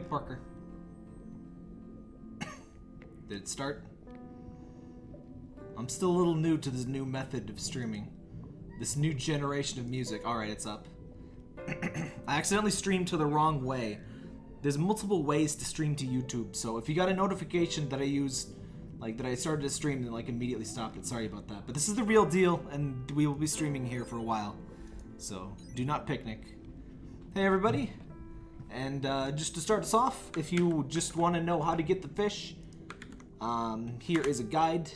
Hey, Parker. Did it start? I'm still a little new to this new method of streaming. This new generation of music. Alright, it's up. I accidentally streamed to the wrong way. There's multiple ways to stream to YouTube, so if you got a notification that I used, like that I started to stream and like immediately stopped it, sorry about that. But this is the real deal, and we will be streaming here for a while. So, do not picnic. Hey everybody, and just to start us off, if you just want to know how to get the fish, here is a guide.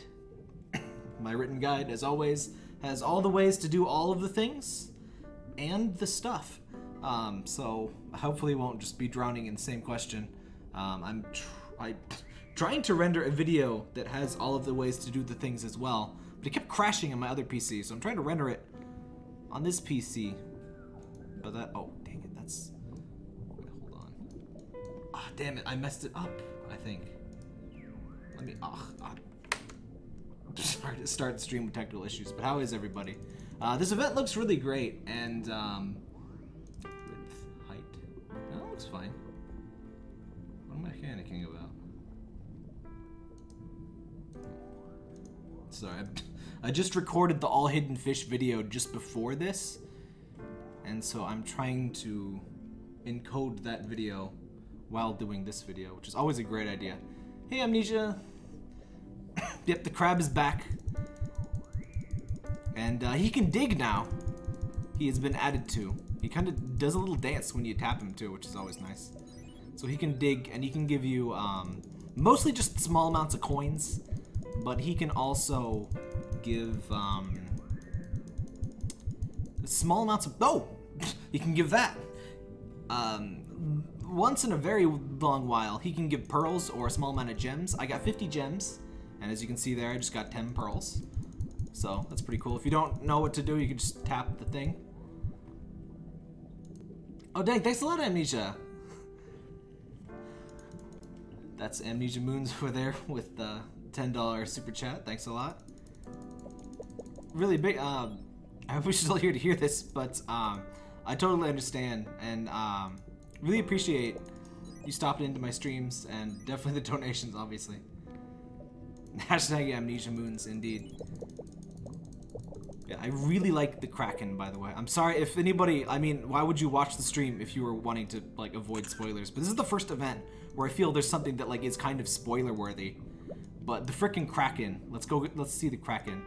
My written guide, as always, has all the ways to do all of the things and the stuff. So hopefully it won't just be drowning in the same question. I'm trying to render a video that has all of the ways to do the things as well, but it kept crashing on my other PC, so I'm trying to render it on this PC. But that, oh dang it, that's, wait, hold on. Ah, damn it, I messed it up, I think. Let me, sorry to start the stream with technical issues, but how is everybody? This event looks really great, and width, height, no, it looks fine. What am I panicking about? Sorry, I just recorded the all hidden fish video just before this, and so I'm trying to encode that video while doing this video, which is always a great idea. Hey, Amnesia. Yep, the crab is back. And he can dig now. He has been added to. He kind of does a little dance when you tap him too, which is always nice. So he can dig, and he can give you mostly just small amounts of coins, but he can also give small amounts of, oh! He can give that. Once in a very long while, he can give pearls or a small amount of gems. I got 50 gems, and as you can see there, I just got 10 pearls. So that's pretty cool. If you don't know what to do, you can just tap the thing. Oh dang, thanks a lot, Amnesia. That's Amnesia Moons over there with the $10 super chat. Thanks a lot. Really big, I hope you're still here to hear this, but I totally understand, and really appreciate you stopping into my streams, and definitely the donations, obviously. Hashtag Amnesia Moons, indeed. Yeah, I really like the Kraken, by the way. I'm sorry if anybody, I mean, why would you watch the stream if you were wanting to, like, avoid spoilers? But this is the first event where I feel there's something that, like, is kind of spoiler-worthy. But the frickin' Kraken, let's see the Kraken.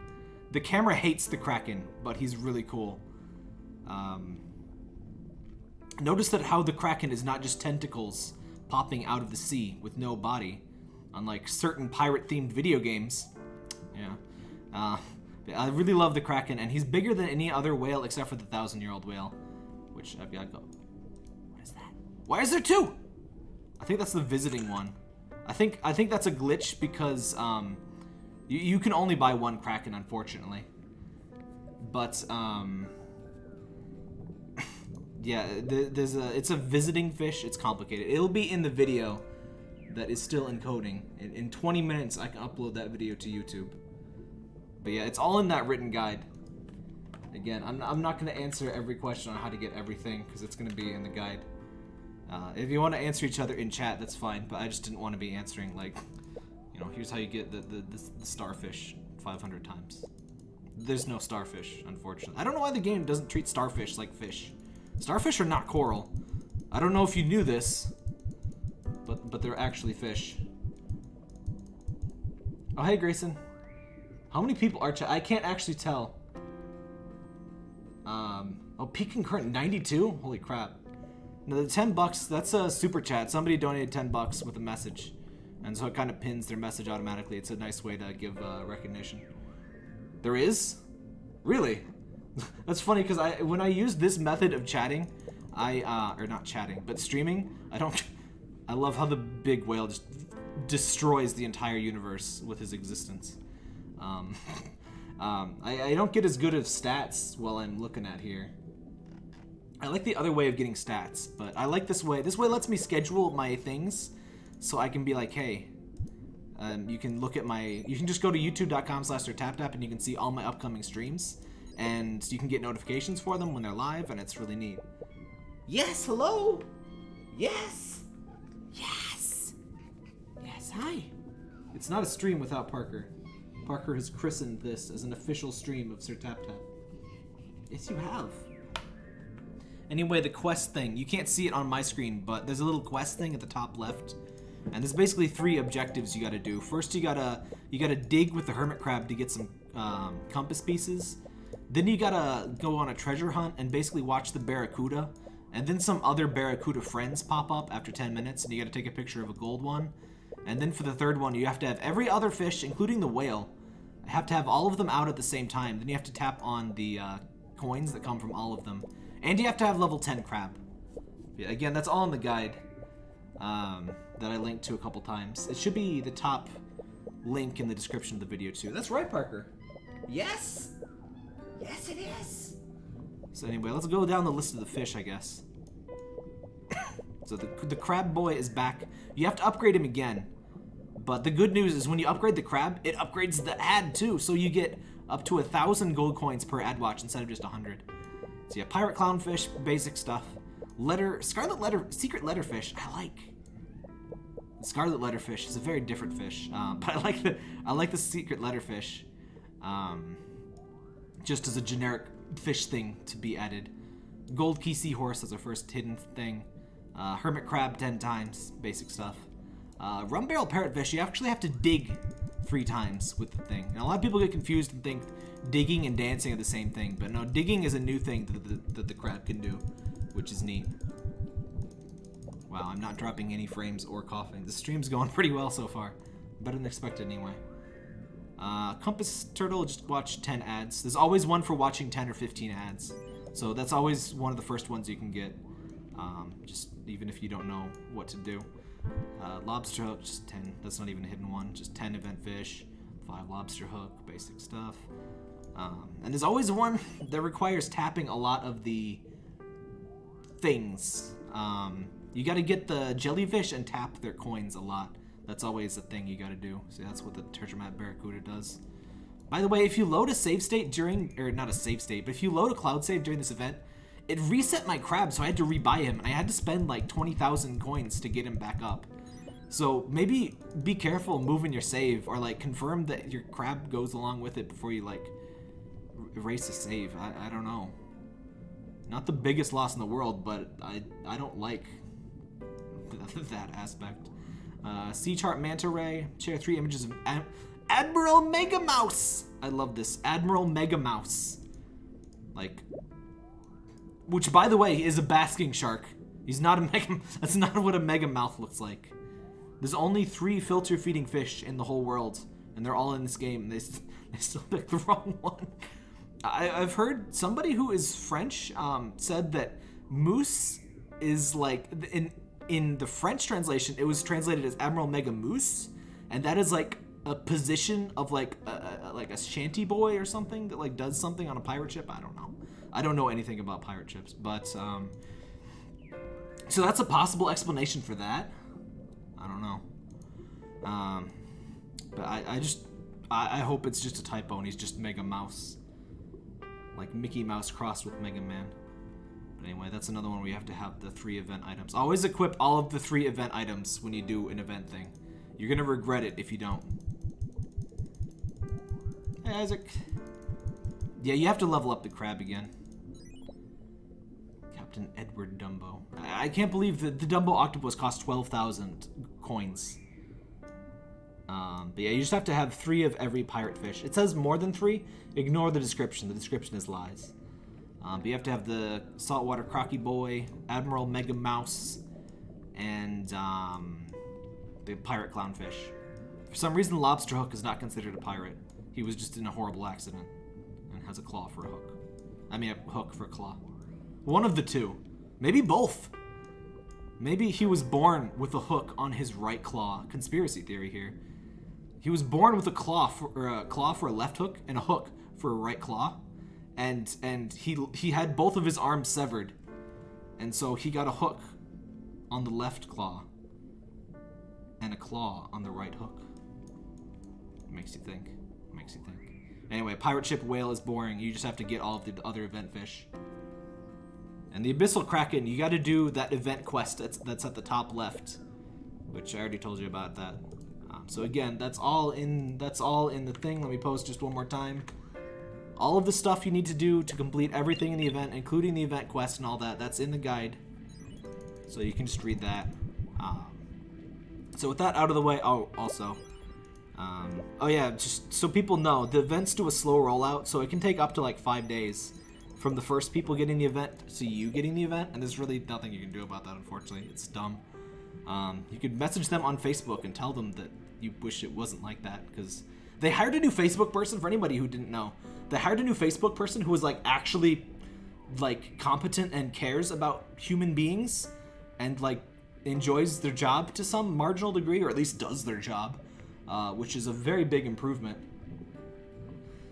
The camera hates the Kraken, but he's really cool. Notice that how the Kraken is not just tentacles popping out of the sea with no body, unlike certain pirate-themed video games. Yeah. I really love the Kraken, and he's bigger than any other whale except for the 1,000-year-old whale, which I've got to go. What is that? Why is there two? I think that's the visiting one. I think that's a glitch because you can only buy one Kraken, unfortunately. But yeah, it's a visiting fish. It's complicated. It'll be in the video that is still encoding. In 20 minutes, I can upload that video to YouTube. But yeah, it's all in that written guide. Again, I'm not going to answer every question on how to get everything, because it's going to be in the guide. If you want to answer each other in chat, that's fine, but I just didn't want to be answering, like, you know, here's how you get the starfish 500 times. There's no starfish, unfortunately. I don't know why the game doesn't treat starfish like fish. Starfish are not coral. I don't know if you knew this, but they're actually fish. Oh, hey, Grayson. How many people are I can't actually tell. Oh, peak concurrent 92? Holy crap. No, the 10 bucks, that's a super chat. Somebody donated 10 bucks with a message. And so it kind of pins their message automatically. It's a nice way to give recognition. There is? Really? That's funny because when I use this method of chatting, or not chatting, but streaming, I love how the big whale just destroys the entire universe with his existence. I don't get as good of stats while I'm looking at here. I like the other way of getting stats, but I like this way. This way lets me schedule my things, so I can be like, hey, you can look at you can just go to youtube.com/taptap and you can see all my upcoming streams, and you can get notifications for them when they're live, and it's really neat. Yes, hello! Yes! Yes! Yes, hi! It's not a stream without Parker. Parker has christened this as an official stream of Sir Tap Tap. Yes, you have. Anyway, the quest thing. You can't see it on my screen, but there's a little quest thing at the top left. And there's basically 3 objectives you gotta do. First, you gotta dig with the hermit crab to get some compass pieces. Then you gotta go on a treasure hunt and basically watch the barracuda. And then some other barracuda friends pop up after 10 minutes, and you gotta take a picture of a gold one. And then for the third one, you have to have every other fish, including the whale, have to have all of them out at the same time. Then you have to tap on the coins that come from all of them. And you have to have level 10 crab. Yeah, again, that's all in the guide that I linked to a couple times. It should be the top link in the description of the video too. That's right, Parker. Yes? Yes, it is. So anyway, let's go down the list of the fish, I guess. So the crab boy is back. You have to upgrade him again. But the good news is when you upgrade the crab, it upgrades the ad too. So you get up to 1,000 gold coins per ad watch instead of just 100. So yeah, pirate clownfish, basic stuff. Secret letterfish, I like. The scarlet letterfish is a very different fish, but I like the secret letterfish, just as a generic fish thing to be added. Gold key seahorse as our first hidden thing. Hermit crab 10 times, basic stuff. Rum barrel parrotfish, you actually have to dig 3 times with the thing. And a lot of people get confused and think digging and dancing are the same thing, but no, digging is a new thing that the crab can do, which is neat. Wow, I'm not dropping any frames or coughing. The stream's going pretty well so far. Better than expected anyway. Compass turtle, just watch 10 ads. There's always one for watching 10 or 15 ads. So that's always one of the first ones you can get. Just even if you don't know what to do. Lobster hook, just 10. That's not even a hidden one. Just 10 event fish, 5 lobster hook, basic stuff. And there's always one that requires tapping a lot of the things. You gotta get the jellyfish and tap their coins a lot. That's always a thing you gotta do. So that's what the treasure map barracuda does. By the way, if you load a save state during, or not a save state, but if you load a cloud save during this event, it reset my crab, so I had to rebuy him, and I had to spend like 20,000 coins to get him back up. So maybe be careful moving your save, or like confirm that your crab goes along with it before you like erase a save. I don't know. Not the biggest loss in the world, but I don't like that aspect. Sea chart manta ray. Share 3 images of Admiral Mega Mouse. I love this. Admiral Mega Mouse. Like, which by the way is a basking shark. He's not a mega. That's not what a mega mouth looks like. There's only 3 filter feeding fish in the whole world, and they're all in this game. They still picked the wrong one. I've heard somebody who is French said that moose is like in the French translation it was translated as Admiral Mega Moose, and that is like a position of like a shanty boy or something that like does something on a pirate ship. I don't know. I don't know anything about pirate ships, but so that's a possible explanation for that. I don't know. But I hope it's just a typo and he's just Mega Mouse. Like Mickey Mouse crossed with Mega Man. But anyway, that's another one where you have to have the 3 event items. Always equip all of the 3 event items when you do an event thing. You're gonna regret it if you don't. Hey, Isaac. Yeah, you have to level up the crab again. Captain Edward Dumbo. I can't believe that the Dumbo Octopus cost 12,000 coins. But yeah, you just have to have 3 of every pirate fish. It says more than 3. Ignore the description. The description is lies. But you have to have the saltwater crocky boy, Admiral Mega Mouse, and the pirate clownfish. For some reason, lobster hook is not considered a pirate. He was just in a horrible accident and has a claw for a hook. I mean, a hook for a claw. One of the 2. Maybe both. Maybe he was born with a hook on his right claw. Conspiracy theory here. He was born with a claw for a left hook and a hook for a right claw, and he had both of his arms severed, and so he got a hook on the left claw and a claw on the right hook. It makes you think. It makes you think. Anyway, pirate ship whale is boring. You just have to get all of the other event fish. And the abyssal kraken, you got to do that event quest that's at the top left. which I already told you about that. So again, that's all in the thing. Let me post just one more time. All of the stuff you need to do to complete everything in the event, including the event quest and all that, that's in the guide. So you can just read that. So with that out of the way, oh yeah, just so people know, the events do a slow rollout, so it can take up to like 5 days from the first people getting the event to you getting the event, and there's really nothing you can do about that, unfortunately. It's dumb. You could message them on Facebook and tell them that you wish it wasn't like that, because they hired a new Facebook person. For anybody who didn't know, they hired a new Facebook person who was like actually like competent and cares about human beings and like enjoys their job to some marginal degree, or at least does their job, which is a very big improvement.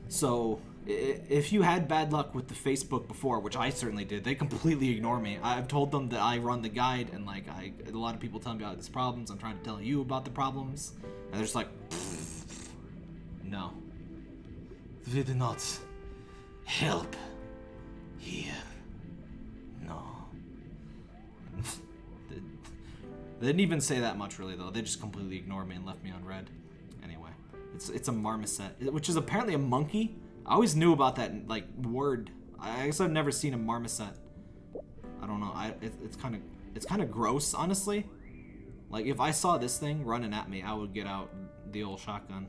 So if you had bad luck with the Facebook before, which I certainly did, they completely ignore me. I've told them that I run the guide, and like a lot of people tell me about these problems. I'm trying to tell you about the problems, and they're just like, no, we do not help here. No. They didn't even say that much, really, though. They just completely ignored me and left me on red. Anyway, it's a marmoset, which is apparently a monkey. I always knew about that, like, word. I guess I've never seen a marmoset. I don't know. It's kind of gross, honestly. Like, if I saw this thing running at me, I would get out the old shotgun.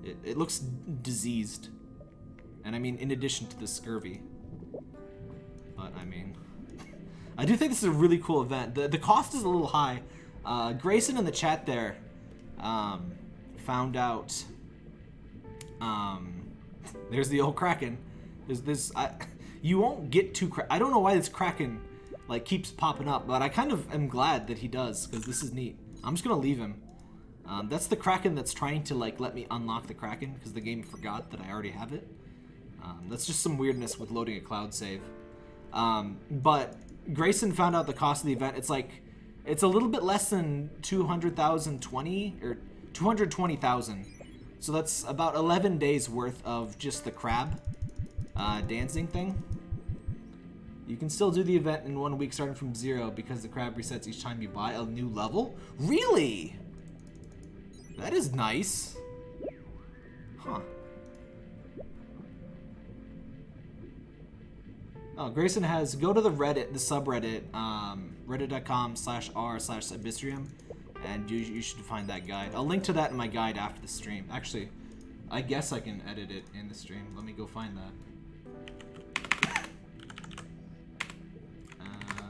It looks diseased. And I mean, in addition to the scurvy. But, I mean, I do think this is a really cool event. The cost is a little high. Grayson in the chat there found out. There's the old Kraken. There's this. You won't get too. I don't know why this Kraken like keeps popping up, but I kind of am glad that he does, because this is neat. I'm just gonna leave him. That's the Kraken that's trying to like let me unlock the Kraken, because the game forgot that I already have it. That's just some weirdness with loading a cloud save. But Grayson found out the cost of the event. It's a little bit less than 200,020 or 220,000. So that's about 11 days worth of just the crab dancing thing. You can still do the event in 1 week starting from 0 because the crab resets each time you buy a new level. Really? That is nice. Huh. Oh, Grayson has, go to the Reddit, the subreddit, reddit.com/r/AbyssRium, and you should find that guide. I'll link to that in my guide after the stream. Actually, I guess I can edit it in the stream. Let me go find that.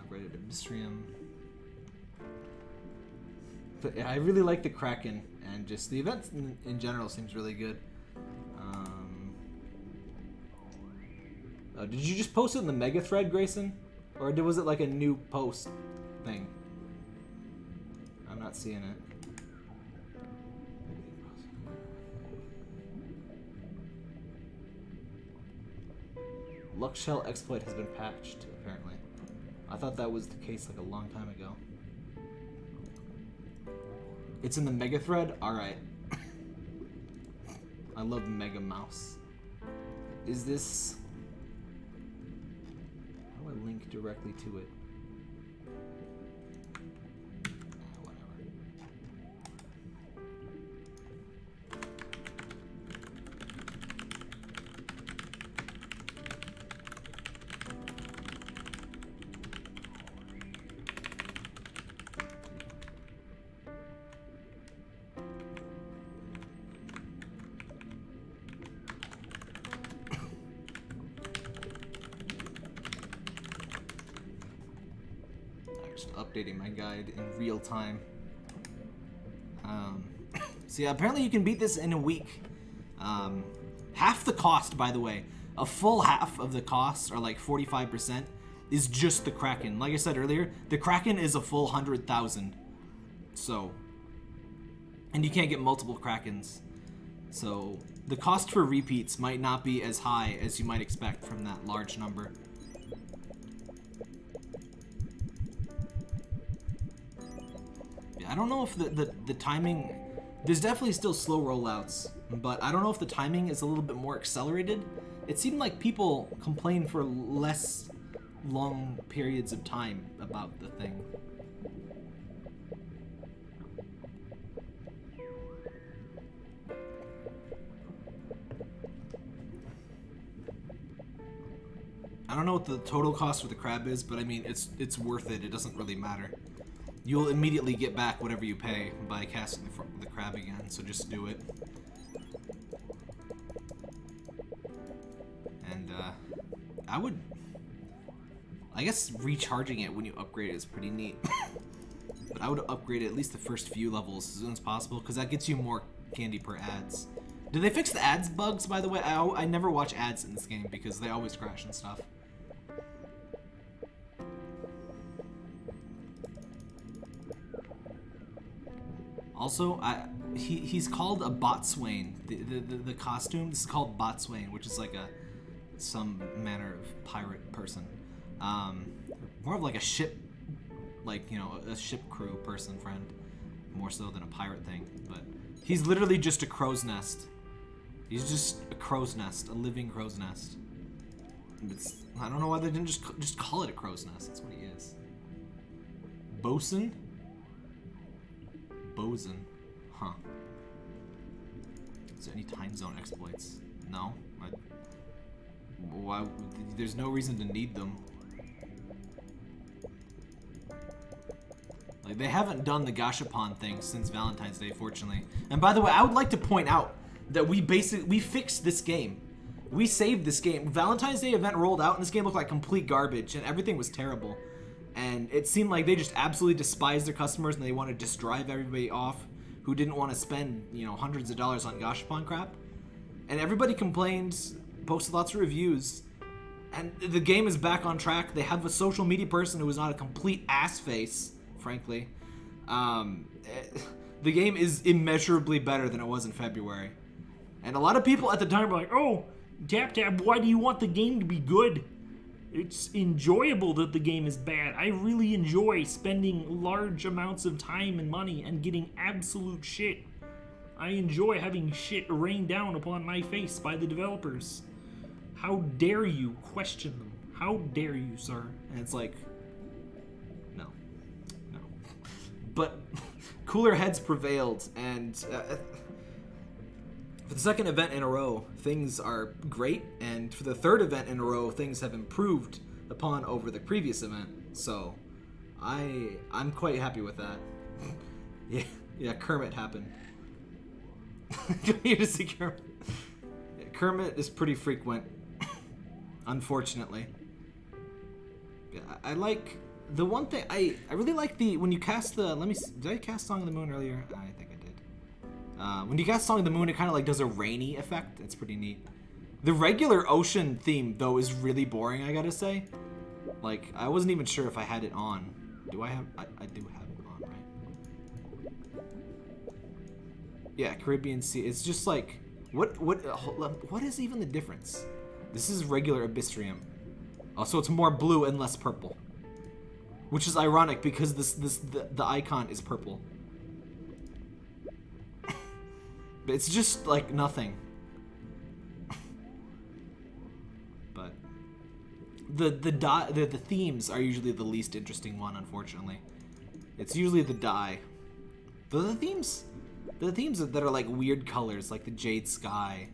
Reddit AbyssRium. But yeah, I really like the Kraken, and just the event in general seems really good. Did you just post it in the mega thread, Grayson? Or was it like a new post thing? I'm not seeing it. Luck Shell exploit has been patched, apparently. I thought that was the case like a long time ago. It's in the mega thread? Alright. I love Mega Mouse. Is this... How do I link directly to it? Whatever. Updating my guide in real time. So yeah, apparently you can beat this in a week. Half the cost, by the way. A full half of the cost, or like 45%, is just the Kraken. Like I said earlier, the Kraken is a full 100,000. So, and you can't get multiple Krakens. So the cost for repeats might not be as high as you might expect from that large number. I don't know if the timing, there's definitely still slow rollouts, but I don't know if the timing is a little bit more accelerated. It seemed like people complained for less long periods of time about the thing. I don't know what the total cost for the crab is, but I mean, it's worth it. It doesn't really matter. You'll immediately get back whatever you pay by casting the crab again, so just do it. And, I guess recharging it when you upgrade it is pretty neat. But I would upgrade it at least the first few levels as soon as possible, because that gets you more candy per ads. Did they fix the ads bugs, by the way? I never watch ads in this game because they always crash and stuff. Also, he's called a botswain. The costume, this is called botswain, which is like some manner of pirate person. More of like a ship, like, you know, a ship crew person friend, more so than a pirate thing. But he's literally just a crow's nest. He's just a crow's nest, a living crow's nest. I don't know why they didn't just call it a crow's nest. That's what he is. Bosun? Bosun. Huh. Is there any time zone exploits? No. Why? There's no reason to need them. Like, they haven't done the Gashapon thing since Valentine's Day, fortunately. And by the way, I would like to point out that we fixed this game. We saved this game. Valentine's Day event rolled out and this game looked like complete garbage and everything was terrible. And it seemed like they just absolutely despised their customers and they wanted to just drive everybody off who didn't want to spend, you know, hundreds of dollars on Gashapon crap. And everybody complained, posted lots of reviews, and the game is back on track. They have a social media person who is not a complete ass face, frankly. The game is immeasurably better than it was in February. And a lot of people at the time were like, oh, Tap, why do you want the game to be good? It's enjoyable that the game is bad. I really enjoy spending large amounts of time and money and getting absolute shit. I enjoy having shit rain down upon my face by the developers. How dare you question them? How dare you, sir? And it's like, no. But cooler heads prevailed, and for the second event in a row, things are great, and for the third event in a row, things have improved upon over the previous event. So, I'm quite happy with that. Yeah, Kermit happened. Come here to see Kermit. Yeah, Kermit is pretty frequent, unfortunately. Yeah, I like the one thing I really like when you cast the. Let me see, did I cast Song of the Moon earlier? I think I did. When you cast Song of the Moon, it kind of like does a rainy effect. It's pretty neat. The regular ocean theme though is really boring, I gotta say. Like, I wasn't even sure if I had it on. Do I have? I do have it on, right? Yeah, Caribbean Sea. It's just like, what is even the difference? This is regular AbyssRium. Oh, so it's more blue and less purple. Which is ironic because the icon is purple. But it's just like nothing. But the themes are usually the least interesting one, unfortunately. It's usually the dye. The themes that are like weird colors, like the jade sky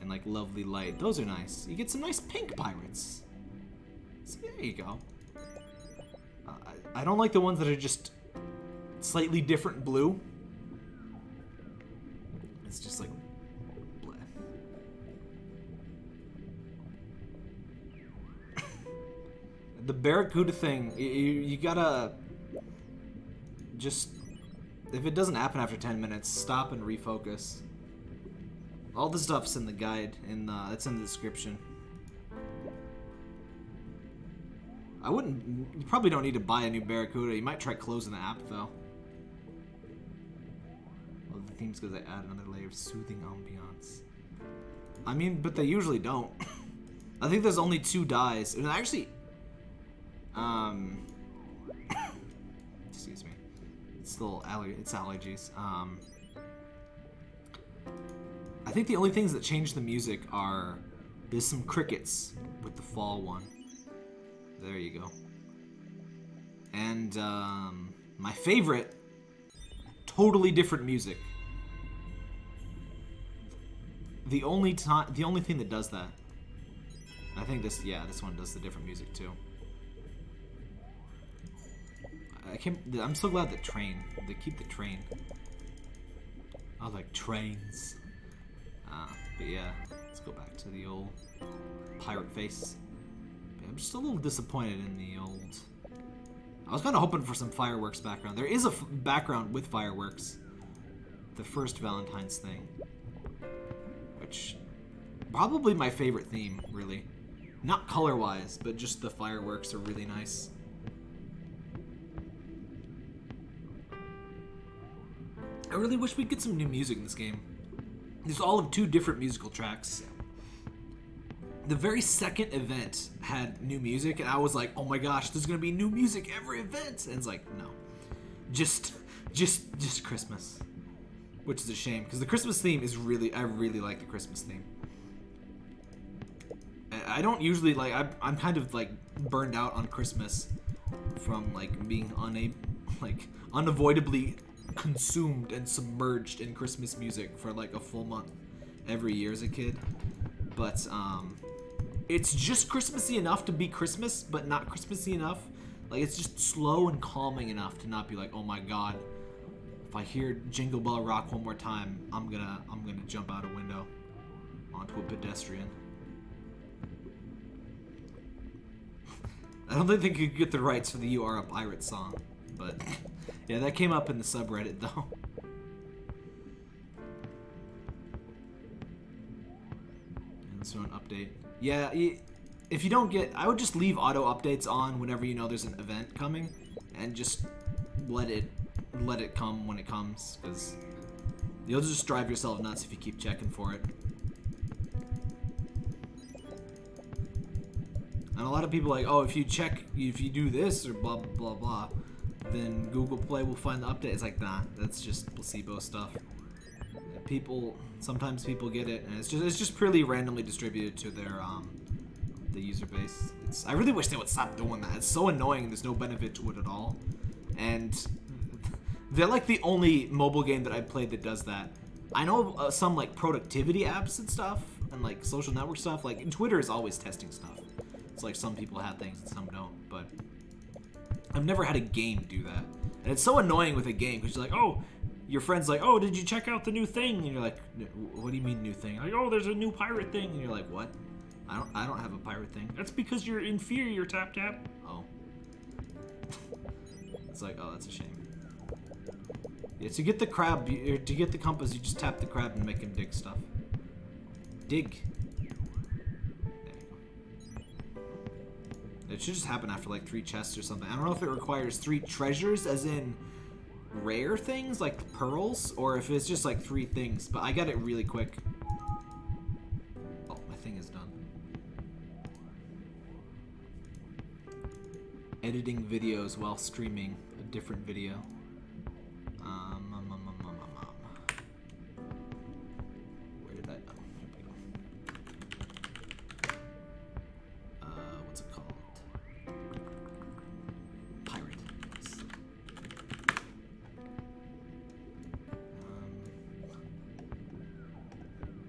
and like lovely light, those are nice. You get some nice pink pirates. So there you go. I don't like the ones that are just slightly different blue. It's just like bleh. The Barracuda thing, you gotta just, if it doesn't happen after 10 minutes, stop and refocus. All the stuff's in the guide, and it's in the description. You probably don't need to buy a new Barracuda. You might try closing the app, though. Well, the theme's because they add another layer of soothing ambiance. I mean, but they usually don't. I think there's only 2 dyes. And actually, excuse me. It's still it's allergies. I think the only things that change the music are there's some crickets with the fall one. There you go. And my favorite, totally different music. The only thing that does that. I think this, yeah, this one does the different music too. I'm so glad they keep the train. I like trains. But yeah, let's go back to the old pirate face. I'm just a little disappointed in the old... I was kind of hoping for some fireworks background. There is a background with fireworks. The first Valentine's thing. Which... probably my favorite theme, really. Not color-wise, but just the fireworks are really nice. I really wish we'd get some new music in this game. There's all of 2 different musical tracks. The very second event had new music, and I was like, oh my gosh, there's gonna be new music every event. And it's like, no. Just Christmas. Which is a shame, because the Christmas theme is really, I really like the Christmas theme. I don't usually, like, I'm kind of, like, burned out on Christmas from, like, being unavoidably consumed and submerged in Christmas music for, like, a full month every year as a kid. But, it's just Christmassy enough to be Christmas, but not Christmassy enough. Like, it's just slow and calming enough to not be like, oh my god, if I hear Jingle Bell Rock one more time, I'm gonna jump out a window onto a pedestrian. I don't think they could get the rights for the You Are a Pirate song, but yeah, that came up in the subreddit though. And so an update. Yeah, if you don't get, I would just leave auto updates on whenever you know there's an event coming, and just let it come when it comes, because you'll just drive yourself nuts if you keep checking for it. And a lot of people are like, oh, if you do this or blah blah blah, then Google Play will find the update. It's like, nah, that's just placebo stuff. Sometimes people get it, and it's just purely randomly distributed to their the user base. I really wish they would stop doing that. It's so annoying. There's no benefit to it at all, and they're like the only mobile game that I've played that does that. I know some like productivity apps and stuff, and like social network stuff. Like Twitter is always testing stuff. It's like some people have things and some don't, but I've never had a game do that. And it's so annoying with a game because you're like, oh, your friend's like, oh, did you check out the new thing? And you're like, what do you mean new thing? Like, oh, there's a new pirate thing. And you're like, what? I don't have a pirate thing. That's because you're inferior, tap tap. Oh. It's like, oh, that's a shame. Yeah, to get the crab, to get the compass, you just tap the crab and make him dig stuff. Dig. It should just happen after like 3 chests or something. I don't know if it requires 3 treasures, as in rare things like pearls, or if it's just like 3 things. But I got it really quick. Oh, my thing is done. Editing videos while streaming a different video. Where did I? Oh, here we go. What's it called? Pirate.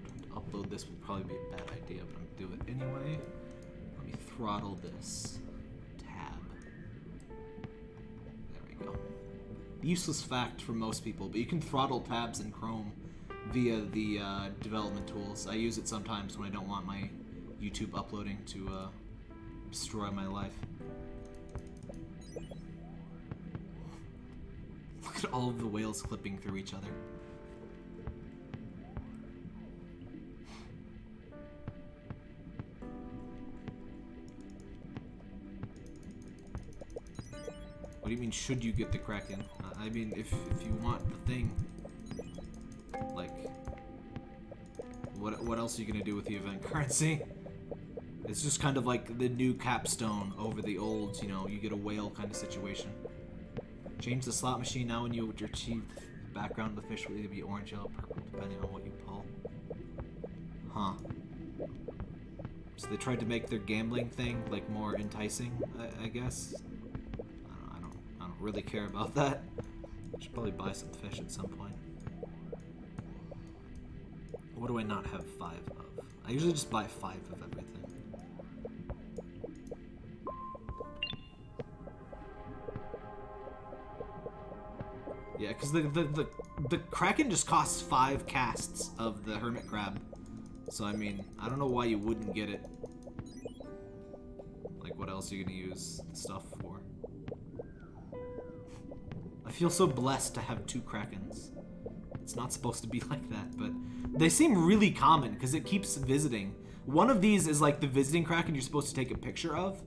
Trying to upload this would probably be a bad idea, but I'm gonna do it anyway. Let me throttle this tab. There we go. Useless fact for most people, but you can throttle tabs in Chrome via the development tools. I use it sometimes when I don't want my YouTube uploading to destroy my life. Look at all of the whales clipping through each other. What do you mean, should you get the Kraken? I mean, if you want the thing, like, what else are you gonna do with the event currency? It's just kind of like the new capstone over the old, you know, you get a whale kind of situation. Change the slot machine now when you achieve the background of the fish will either be orange, yellow, purple, depending on what you pull. Huh. So they tried to make their gambling thing, like, more enticing, I guess. I don't really care about that. I should probably buy some fish at some point. What do I not have 5 of? I usually just buy 5 of everything. Yeah, because the Kraken just costs 5 casts of the hermit crab. So I mean, I don't know why you wouldn't get it. Like, what else are you gonna use the stuff for? I feel so blessed to have 2 Krakens. It's not supposed to be like that, but they seem really common because it keeps visiting. One of these is like the visiting Kraken you're supposed to take a picture of,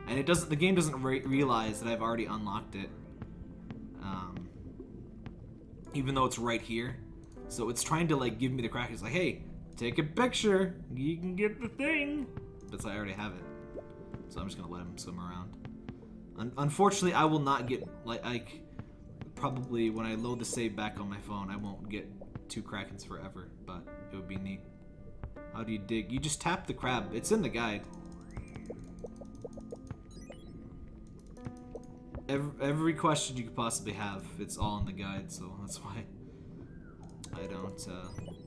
and it doesn't. The game doesn't realize that I've already unlocked it, even though it's right here. So it's trying to like give me the Kraken. It's like, hey, take a picture. You can get the thing. But it's like, I already have it, so I'm just gonna let him swim around. Unfortunately, I will not get like. Probably when I load the save back on my phone, I won't get 2 Krakens forever, but it would be neat. How do you dig? You just tap the crab. It's in the guide. Every question you could possibly have, it's all in the guide, so that's why I don't,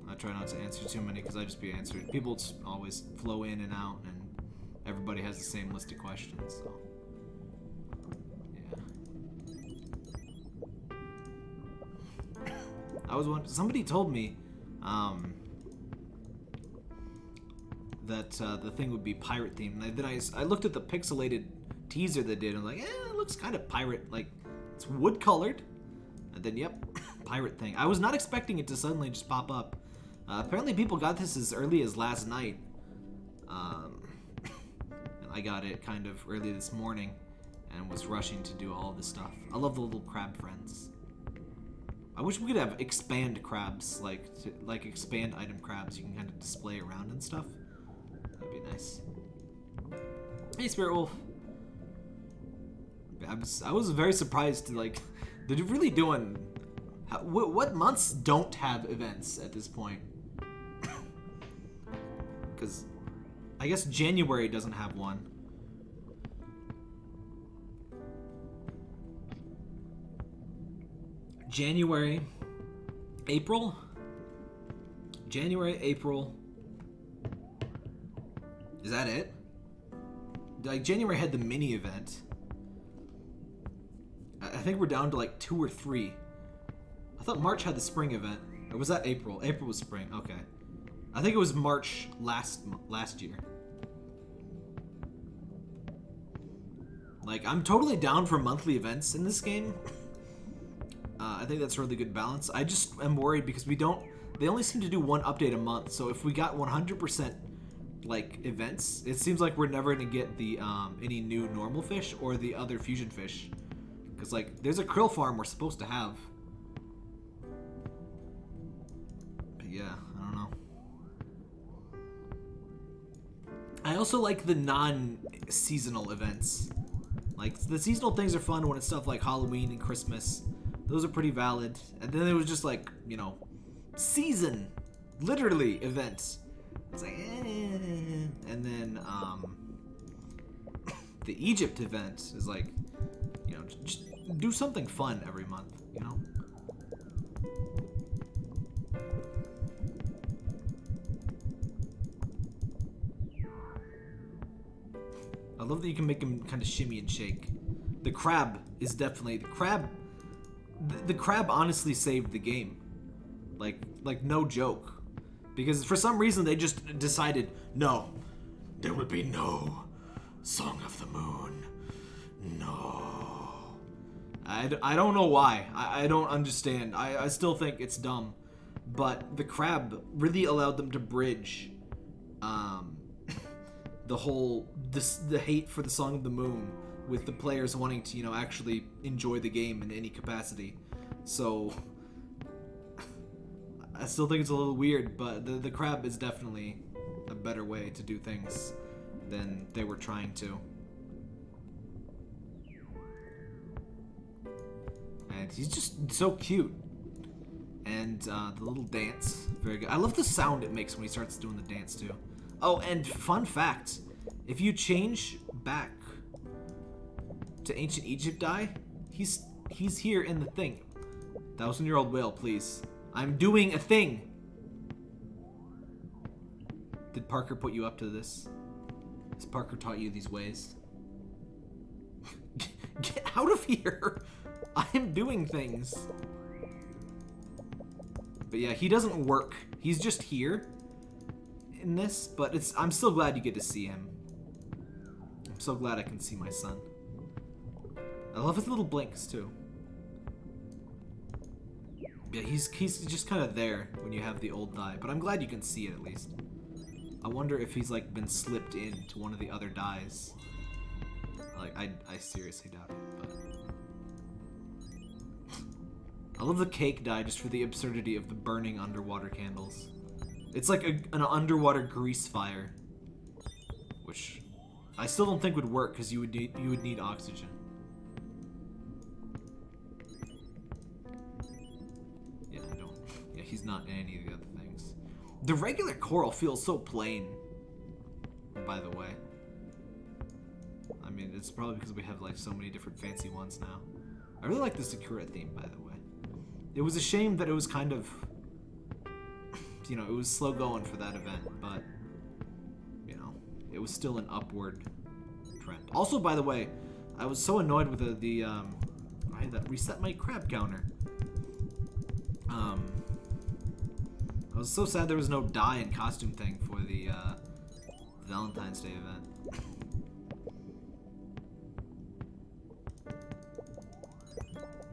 I try not to answer too many, because I just be answered. People just always flow in and out, and everybody has the same list of questions, so. I was wondering, somebody told me that the thing would be pirate themed, and then I looked at the pixelated teaser they did, and I'm like, it looks kind of pirate, like it's wood colored, and then yep, pirate thing. I was not expecting it to suddenly just pop up. Apparently people got this as early as last night, and I got it kind of early this morning, and was rushing to do all this stuff. I love the little crab friends. I wish we could have expand crabs, like expand item crabs you can kind of display around and stuff. That'd be nice. Hey, Spirit Wolf. I was very surprised to like, they're really doing. What months don't have events at this point? Because I guess January doesn't have one. January, April, is that it? Like, January had the mini event. I think we're down to like 2 or 3. I thought March had the spring event, or was that April? April was spring, okay. I think it was March last year. Like, I'm totally down for monthly events in this game. I think that's a really good balance. I just am worried because they only seem to do 1 update a month. So if we got 100% like events, it seems like we're never gonna get the any new normal fish or the other fusion fish. Because like there's a krill farm we're supposed to have. But yeah, I don't know. I also like the non-seasonal events. Like the seasonal things are fun when it's stuff like Halloween and Christmas. Those are pretty valid. And then it was just like, you know, season, literally, events. It's like, eh. And then the Egypt event is like, you know, just do something fun every month, you know? I love that you can make him kind of shimmy and shake. The crab is definitely, the crab honestly saved the game. Like no joke. Because for some reason they just decided, no, there will be no Song of the Moon. No. I don't know why. I don't understand. I still think it's dumb. But the crab really allowed them to bridge the whole, the hate for the Song of the Moon with the players wanting to, you know, actually enjoy the game in any capacity. So I still think it's a little weird, but the crab is definitely a better way to do things than they were trying to. And he's just so cute. And the little dance, very good. I love the sound it makes when he starts doing the dance too. Oh, and fun fact, if you change back to Ancient Egypt he's here in the thing. 1,000-year-old whale, please. I'm doing a thing. Did Parker put you up to this? Has Parker taught you these ways? Get out of here! I am doing things. But yeah, he doesn't work. He's just here in this, but I'm still glad you get to see him. I'm so glad I can see my son. I love his little blinks too. Yeah, he's just kind of there when you have the old die, but I'm glad you can see it at least. I wonder if he's like been slipped into one of the other dies. Like I seriously doubt it, but I love the cake die just for the absurdity of the burning underwater candles. It's like an underwater grease fire, which I still don't think would work because you would need oxygen. Yeah, he's not in any of the other things. The regular coral feels so plain, by the way. I mean, it's probably because we have like so many different fancy ones now. I really like the Sakura theme, by the way. It was a shame that it was kind of, you know, it was slow going for that event, but, you know, it was still an upward trend. Also, by the way, I was so annoyed with I had that reset my crab counter. I was so sad there was no dye and costume thing for the Valentine's Day event.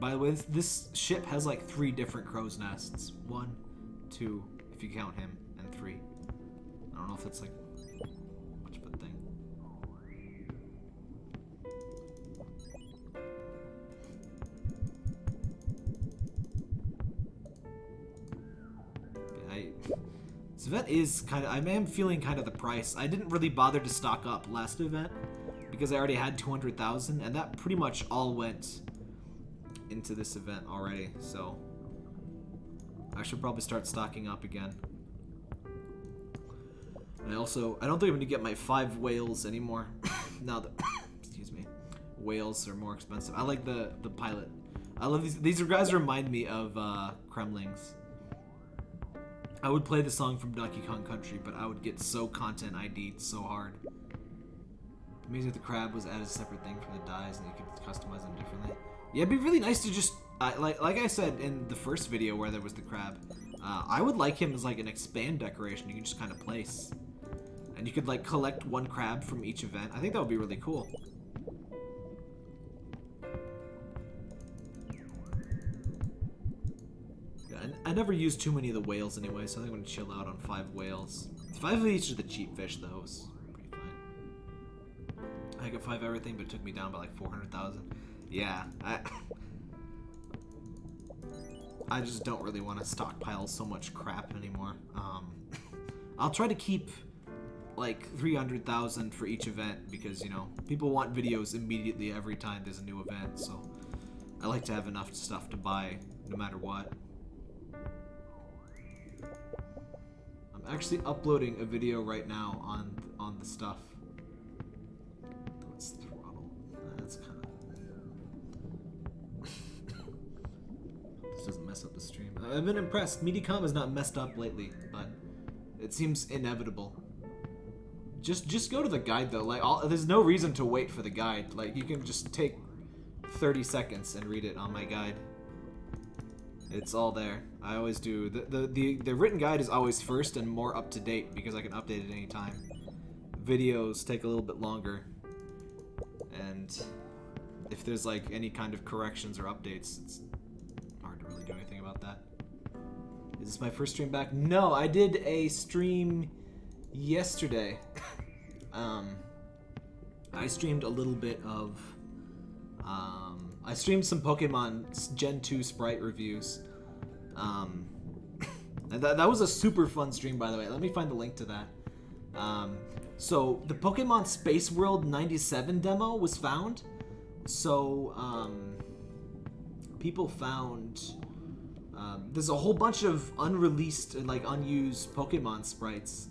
By the way, this ship has like 3 different crow's nests. 1, 2, if you count him, and 3. I don't know if that's like much of a thing. This event is kind of, I am feeling kind of the price. I didn't really bother to stock up last event because I already had 200,000, and that pretty much all went into this event already, so I should probably start stocking up again. And I don't think I'm going to get my 5 whales anymore. Now that, excuse me, whales are more expensive. I like the pilot. I love these guys remind me of Kremlings. I would play the song from Donkey Kong Country, but I would get so content ID'd so hard. Amazing that the crab was added a separate thing from the dies and you could customize them differently. Yeah, it'd be really nice to just, like I said in the first video where there was the crab, I would like him as like an expand decoration you can just kind of place. And you could like collect 1 crab from each event. I think that would be really cool. Yeah, I never use too many of the whales anyway, so I think I'm going to chill out on 5 whales. 5 of each of the cheap fish though is pretty fine. I got 5 everything, but it took me down by like 400,000. Yeah, I just don't really want to stockpile so much crap anymore. I'll try to keep like 300,000 for each event because, you know, people want videos immediately every time there's a new event, so I like to have enough stuff to buy no matter what. I'm actually uploading a video right now on the stuff. Let's throttle. That's kind of... This doesn't mess up the stream. I've been impressed. Mediacom has not messed up lately, but it seems inevitable. Just go to the guide though. Like, there's no reason to wait for the guide. Like, you can just take 30 seconds and read it on my guide. It's all there. I always do. The written guide is always first and more up to date because I can update it anytime. Videos take a little bit longer, and if there's like any kind of corrections or updates, it's hard to really do anything about that. Is this my first stream back? No, I did a stream yesterday. I streamed a little bit of I streamed some Pokemon Gen 2 sprite reviews. And that was a super fun stream, by the way. Let me find the link to that. So the Pokemon Space World 97 demo was found. So people found there's a whole bunch of unreleased, like unused Pokemon sprites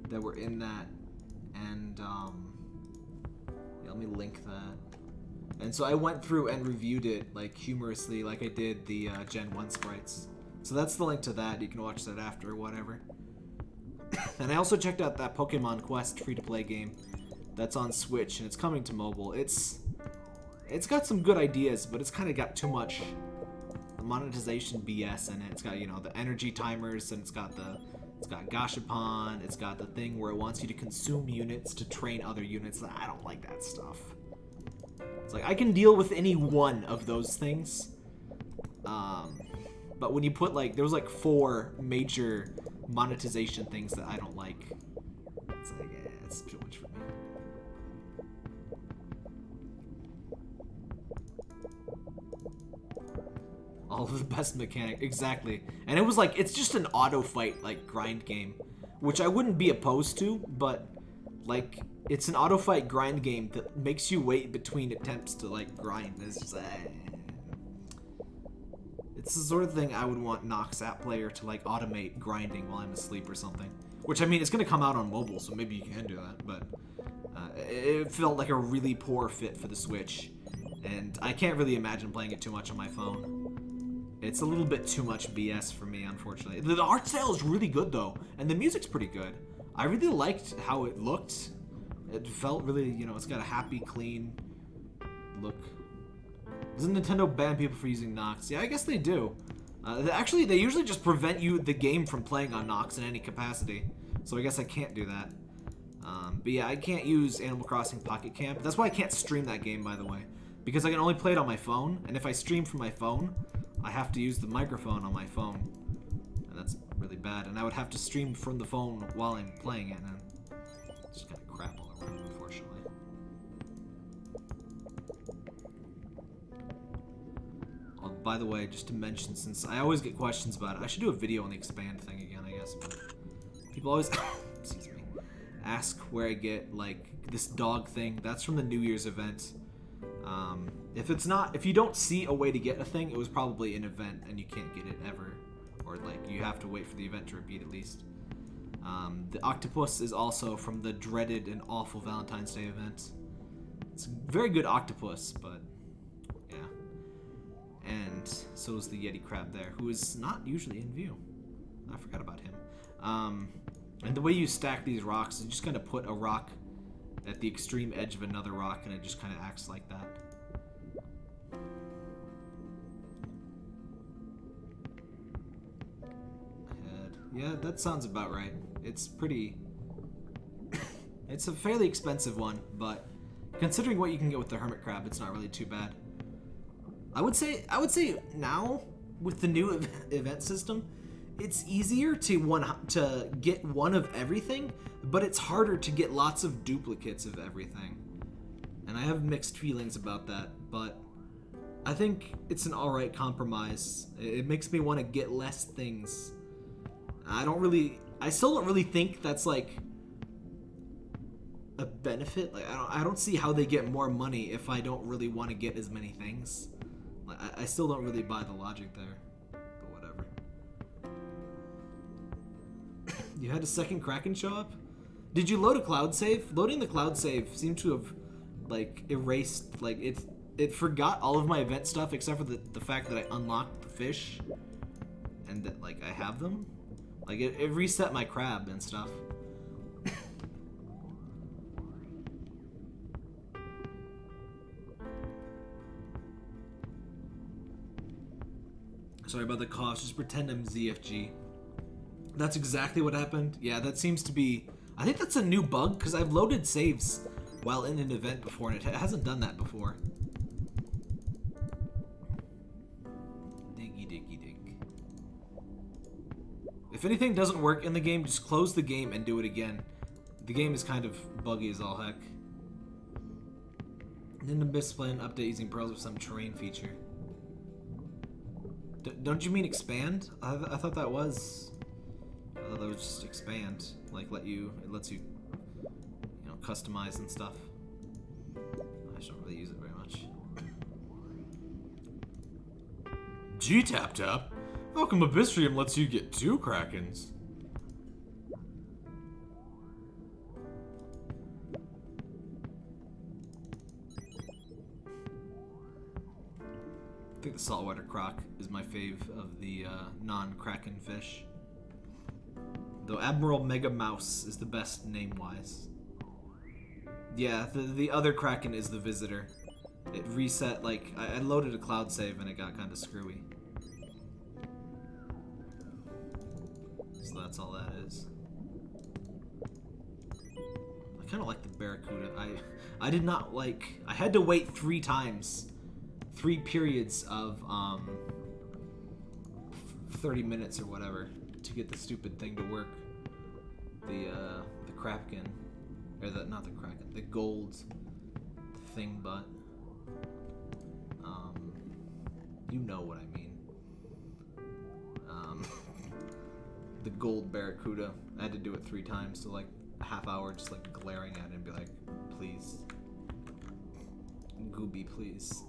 that were in that, and yeah, let me link that. And so I went through and reviewed it, like, humorously, like I did the Gen 1 sprites. So that's the link to that. You can watch that after or whatever. And I also checked out that Pokemon Quest free-to-play game that's on Switch, and it's coming to mobile. It's got some good ideas, but it's kind of got too much, monetization BS in it. It's got, you know, the energy timers, and it's got Gashapon, it's got the thing where it wants you to consume units to train other units. I don't like that stuff. It's like, I can deal with any one of those things. But when you put, like, there was like 4 major monetization things that I don't like. It's like, yeah, it's too much for me. All of the best mechanic, exactly. And it was like, it's just an auto fight, like, grind game, which I wouldn't be opposed to, but, like, it's an auto fight grind game that makes you wait between attempts to, like, grind. It's just, it's the sort of thing I would want Nox app player to, like, automate grinding while I'm asleep or something. Which, I mean, it's gonna come out on mobile, so maybe you can do that, but it felt like a really poor fit for the Switch, and I can't really imagine playing it too much on my phone. It's a little bit too much BS for me, unfortunately. The art style is really good, though, and the music's pretty good. I really liked how it looked. It felt really, you know, it's got a happy, clean look. Doesn't Nintendo ban people for using Nox? Yeah, I guess they do. Actually, they usually just prevent the game from playing on Nox in any capacity, so I guess I can't do that. But yeah, I can't use Animal Crossing Pocket Camp. That's why I can't stream that game, by the way, because I can only play it on my phone, and if I stream from my phone, I have to use the microphone on my phone, and that's really bad. And I would have to stream from the phone while I'm playing it, and it's just kind of crap all around, unfortunately. Oh, by the way, just to mention, since I always get questions about it, I should do a video on the expand thing again, I guess. But people always, excuse me, ask where I get, like, this dog thing. That's from the New Year's event. If you don't see a way to get a thing, it was probably an event and you can't get it ever. Or, like, you have to wait for the event to repeat at least. The octopus is also from the dreaded and awful Valentine's Day event. It's a very good octopus, but yeah. And so is the Yeti Crab there, who is not usually in view. I forgot about him. And the way you stack these rocks is you just kind of put a rock at the extreme edge of another rock, and it just kind of acts like that. Yeah, that sounds about right. It's pretty... it's a fairly expensive one, but considering what you can get with the hermit crab, it's not really too bad. I would say now, with the new event system, it's easier to get one of everything, but it's harder to get lots of duplicates of everything. And I have mixed feelings about that, but I think it's an alright compromise. It makes me want to get less things. I still don't really think that's, like, a benefit. Like, I don't see how they get more money if I don't really want to get as many things. Like, I still don't really buy the logic there, but whatever. You had a second Kraken show up? Did you load a cloud save? Loading the cloud save seemed to have, like, erased, like, it forgot all of my event stuff except for the fact that I unlocked the fish and that, like, I have them. Like, it reset my crab and stuff. Sorry about the cough, just pretend I'm ZFG. That's exactly what happened. Yeah, that seems to be... I think that's a new bug, because I've loaded saves while in an event before, and it hasn't done that before. Diggy, diggy, dig. If anything doesn't work in the game, just close the game and do it again. The game is kind of buggy as all heck. Then the Abyss plan update using pearls with some terrain feature. Don't you mean expand? I thought that was... I thought that was just expand. Like, it lets you, you know, customize and stuff. I just don't really use it very much. G-Tap-Tap? How come AbyssRium lets you get 2 Krakens? I think the saltwater croc is my fave of the non-Kraken fish. Though Admiral Mega Mouse is the best name-wise. Yeah, the other Kraken is the visitor. It reset, like, I loaded a cloud save and it got kind of screwy. So that's all that is. I kind of like the Barracuda. I did not like... I had to wait 3 times. 3 periods of 30 minutes or whatever to get the stupid thing to work. The Kraken. Or not the Kraken. The gold thing butt. You know what I mean. The gold Barracuda. I had to do it 3 times, so like a half hour just like glaring at it and be like, please. Gooby, please.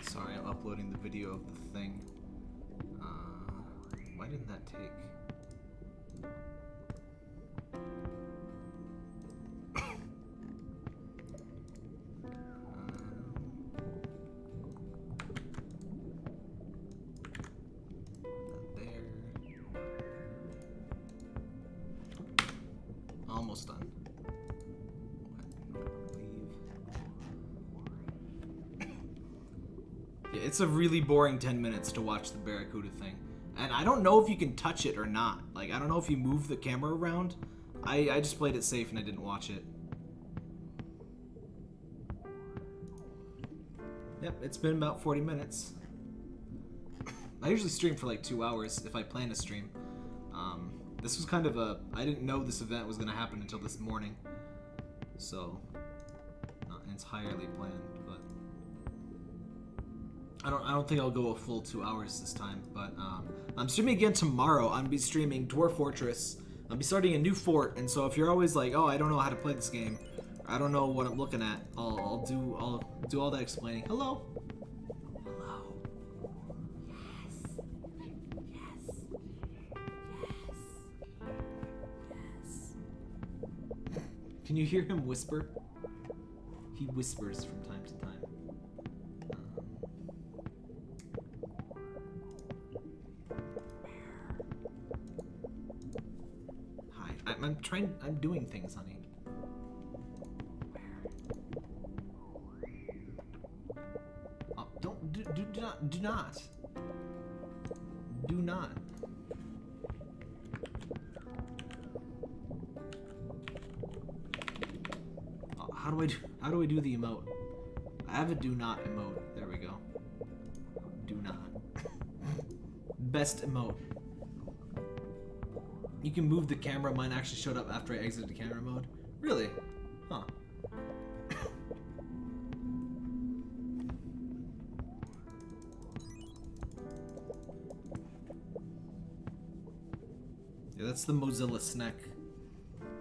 Sorry, I'm uploading the video of the thing. Why didn't that take? There. Almost done. It's a really boring 10 minutes to watch the Barracuda thing. And I don't know if you can touch it or not. Like, I don't know if you move the camera around. I just played it safe and I didn't watch it. Yep, it's been about 40 minutes. I usually stream for like 2 hours if I plan to stream. This was kind of a... I didn't know this event was going to happen until this morning. So, not entirely planned, but... I don't think I'll go a full 2 hours this time, but I'm streaming again tomorrow. I'm be streaming Dwarf Fortress. I'll be starting a new fort, and so if you're always like, oh, I don't know how to play this game, or I don't know what I'm looking at, I'll do all that explaining. Hello. Hello. Yes. Can you hear him whisper? He whispers from time to time. I'm doing things, honey. Oh, do not. Oh, how do I do the emote? I have a do not emote. There we go. Do not. Best emote. You can move the camera. Mine actually showed up after I exited the camera mode. Really? Huh. Yeah, that's the Mozilla snack.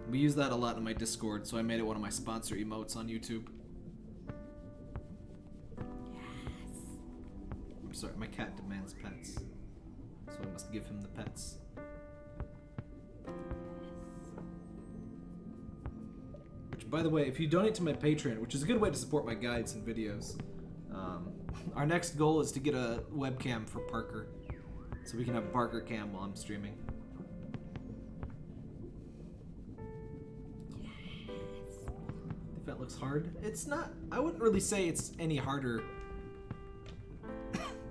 We use that a lot in my Discord, so I made it one of my sponsor emotes on YouTube. Yes. I'm sorry, my cat demands pets, so I must give him the pets. By the way, if you donate to my Patreon, which is a good way to support my guides and videos, our next goal is to get a webcam for Parker, so we can have Parker cam while I'm streaming. Yes. The event looks hard. It's not. I wouldn't really say it's any harder.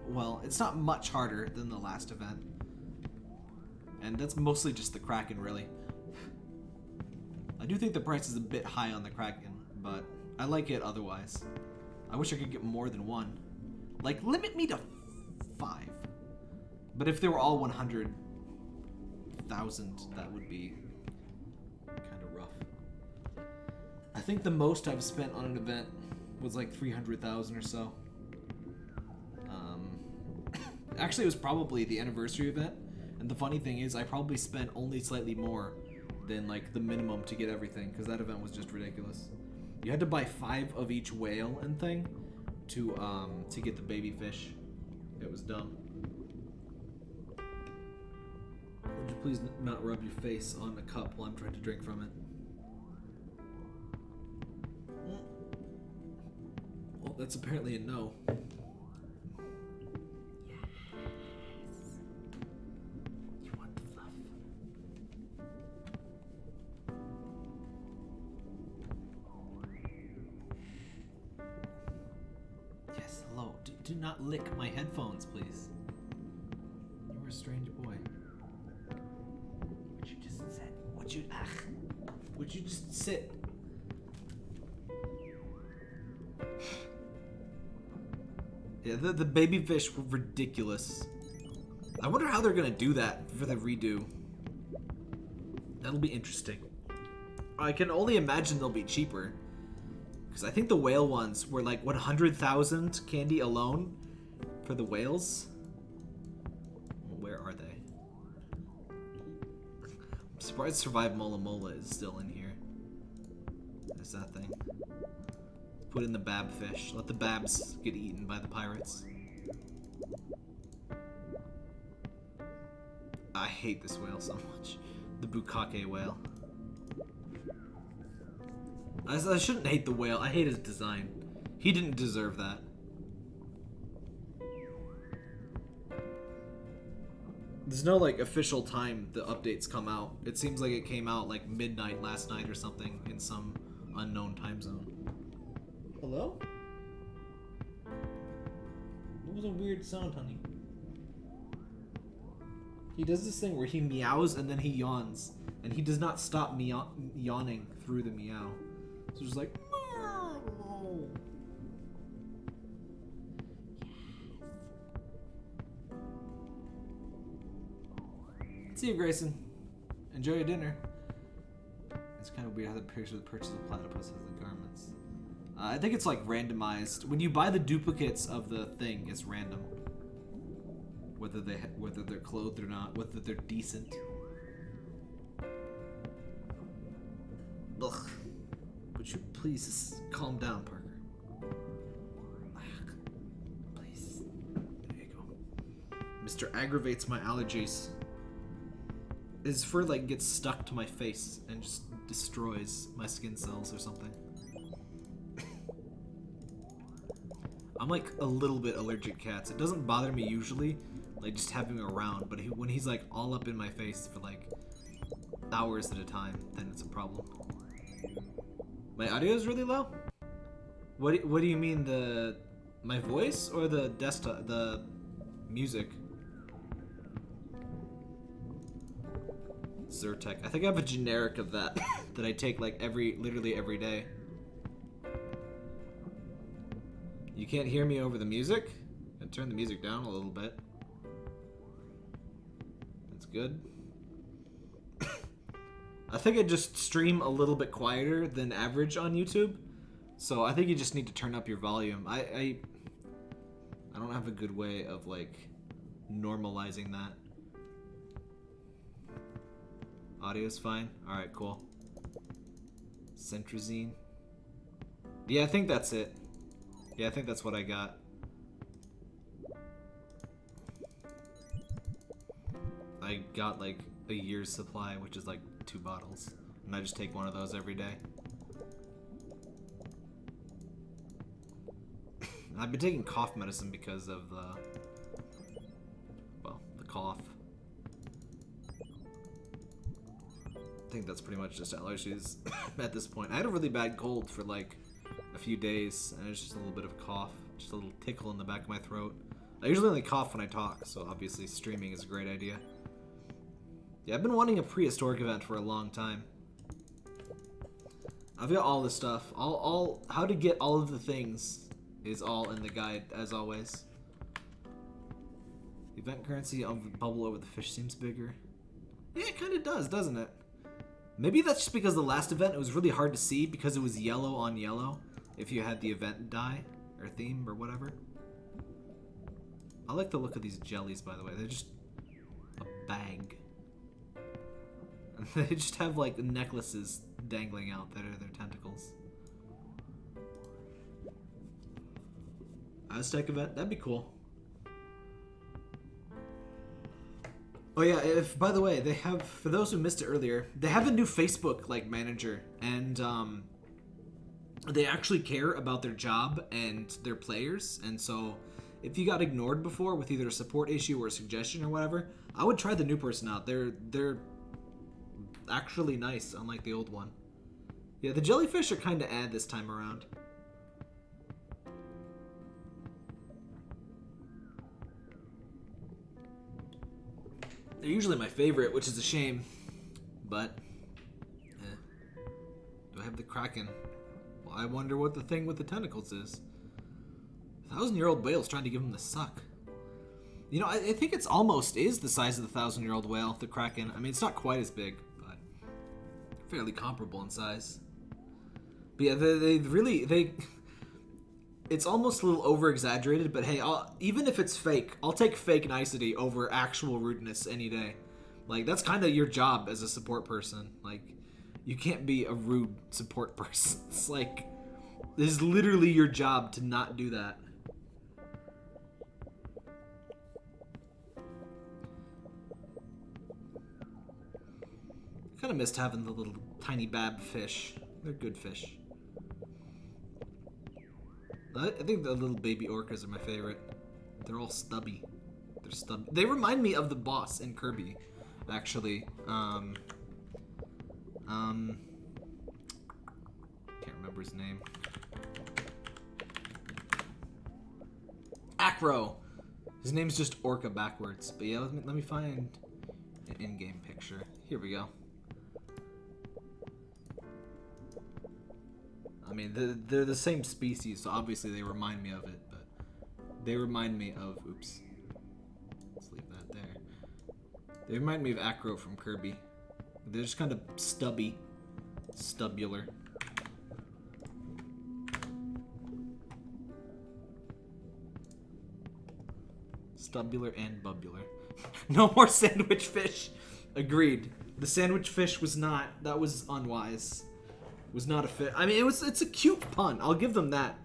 Well, it's not much harder than the last event, and that's mostly just the Kraken, really. I do think the price is a bit high on the Kraken, but I like it otherwise. I wish I could get more than one. Like, limit me to 5. But if they were all 100,000, that would be kind of rough. I think the most I've spent on an event was like 300,000 or so. Actually, it was probably the anniversary event, And the funny thing is, I probably spent only slightly more than like the minimum to get everything, because that event was just ridiculous. You had to buy 5 of each whale and thing to get the baby fish. It was dumb. Would you please not rub your face on a cup while I'm trying to drink from it? Well, that's apparently a no. Yes. You want the fluff? Yes, hello. Do not lick my headphones, please. You're a strange boy. Would you just sit? Would you just sit? Yeah, the baby fish were ridiculous. I wonder how they're gonna do that for the redo. That'll be interesting. I can only imagine they'll be cheaper. Because I think the whale ones were like 100,000 candy alone for the whales. Where are they? I'm surprised Survive Mola Mola is still in here. There's that thing. Put in the bab fish. Let the babs get eaten by the pirates. I hate this whale so much. The Bukake whale. I shouldn't hate the whale. I hate his design. He didn't deserve that. There's no like official time the updates come out. It seems like it came out like midnight last night or something in some unknown time zone. Hello? What was a weird sound, honey? He does this thing where he meows and then he yawns. And he does not stop yawning through the meow. So just like... Yes. See you, Grayson. Enjoy your dinner. It's kind of weird how the picture of the purchase of platypus has the garments. I think it's like randomized. When you buy the duplicates of the thing, it's random. Whether they're clothed or not, whether they're decent. Ugh. Would you please just calm down, Parker? Please. There you go. Mr. Aggravates my allergies. His fur like gets stuck to my face and just destroys my skin cells or something. I'm like a little bit allergic to cats. It doesn't bother me usually, like just having him around, but when he's like all up in my face for like hours at a time, then it's a problem. My audio is really low? What do you mean, my voice or the desktop, the music? Zyrtec. I think I have a generic of that that I take like literally every day. You can't hear me over the music? I turn the music down a little bit. That's good. I think I just stream a little bit quieter than average on YouTube. So I think you just need to turn up your volume. I don't have a good way of like normalizing that. Audio's fine? Alright, cool. Centrazine. Yeah, I think that's it. Yeah, I think that's what I got. I got like a year's supply, which is like 2 bottles. And I just take one of those every day. I've been taking cough medicine because of the cough. I think that's pretty much just allergies at this point. I had a really bad cold for like a few days, and it's just a little bit of a cough, just a little tickle in the back of my throat. I usually only cough when I talk, so obviously streaming is a great idea. Yeah, I've been wanting a prehistoric event for a long time. I've got all this stuff. All how to get all of the things is all in the guide, as always. Event currency of the bubble over the fish seems bigger. Yeah, it kind of does, doesn't it? Maybe that's just because the last event, it was really hard to see because it was yellow on yellow if you had the event die or theme or whatever. I like the look of these jellies, by the way. They're just a bag. They just have like necklaces dangling out that are their tentacles. Aztec event, that'd be cool. Oh yeah, if by the way, they have, for those who missed it earlier, they have a new Facebook like manager, and they actually care about their job and their players, and so if you got ignored before with either a support issue or a suggestion or whatever, I would try the new person out. They're actually nice, unlike the old one. Yeah, the jellyfish are kind of ad this time around. They're usually my favorite, which is a shame. But, do I have the Kraken? Well, I wonder what the thing with the tentacles is. 1,000-year-old whale's trying to give him the suck. You know, I think it's almost is the size of the 1,000-year-old whale, the Kraken. I mean, it's not quite as big, but fairly comparable in size. But yeah, they really it's almost a little over-exaggerated, but hey, even if it's fake, I'll take fake nicety over actual rudeness any day. Like, that's kind of your job as a support person. Like, you can't be a rude support person. It's like, this is literally your job to not do that. Kind of missed having the little tiny bab fish. They're good fish. I think the little baby orcas are my favorite. They're all stubby. They're stubby. They remind me of the boss in Kirby, actually. Can't remember his name. Acro. His name's just Orca backwards. But yeah, let me find an in-game picture. Here we go. I mean, they're the same species, so obviously they remind me of it, but they remind me of, oops, let's leave that there. They remind me of Acro from Kirby. They're just kind of stubby, stubular. Stubular and bubular. No more sandwich fish. Agreed. The sandwich fish was not, that was unwise. Was not a fit. I mean, it's a cute pun. I'll give them that.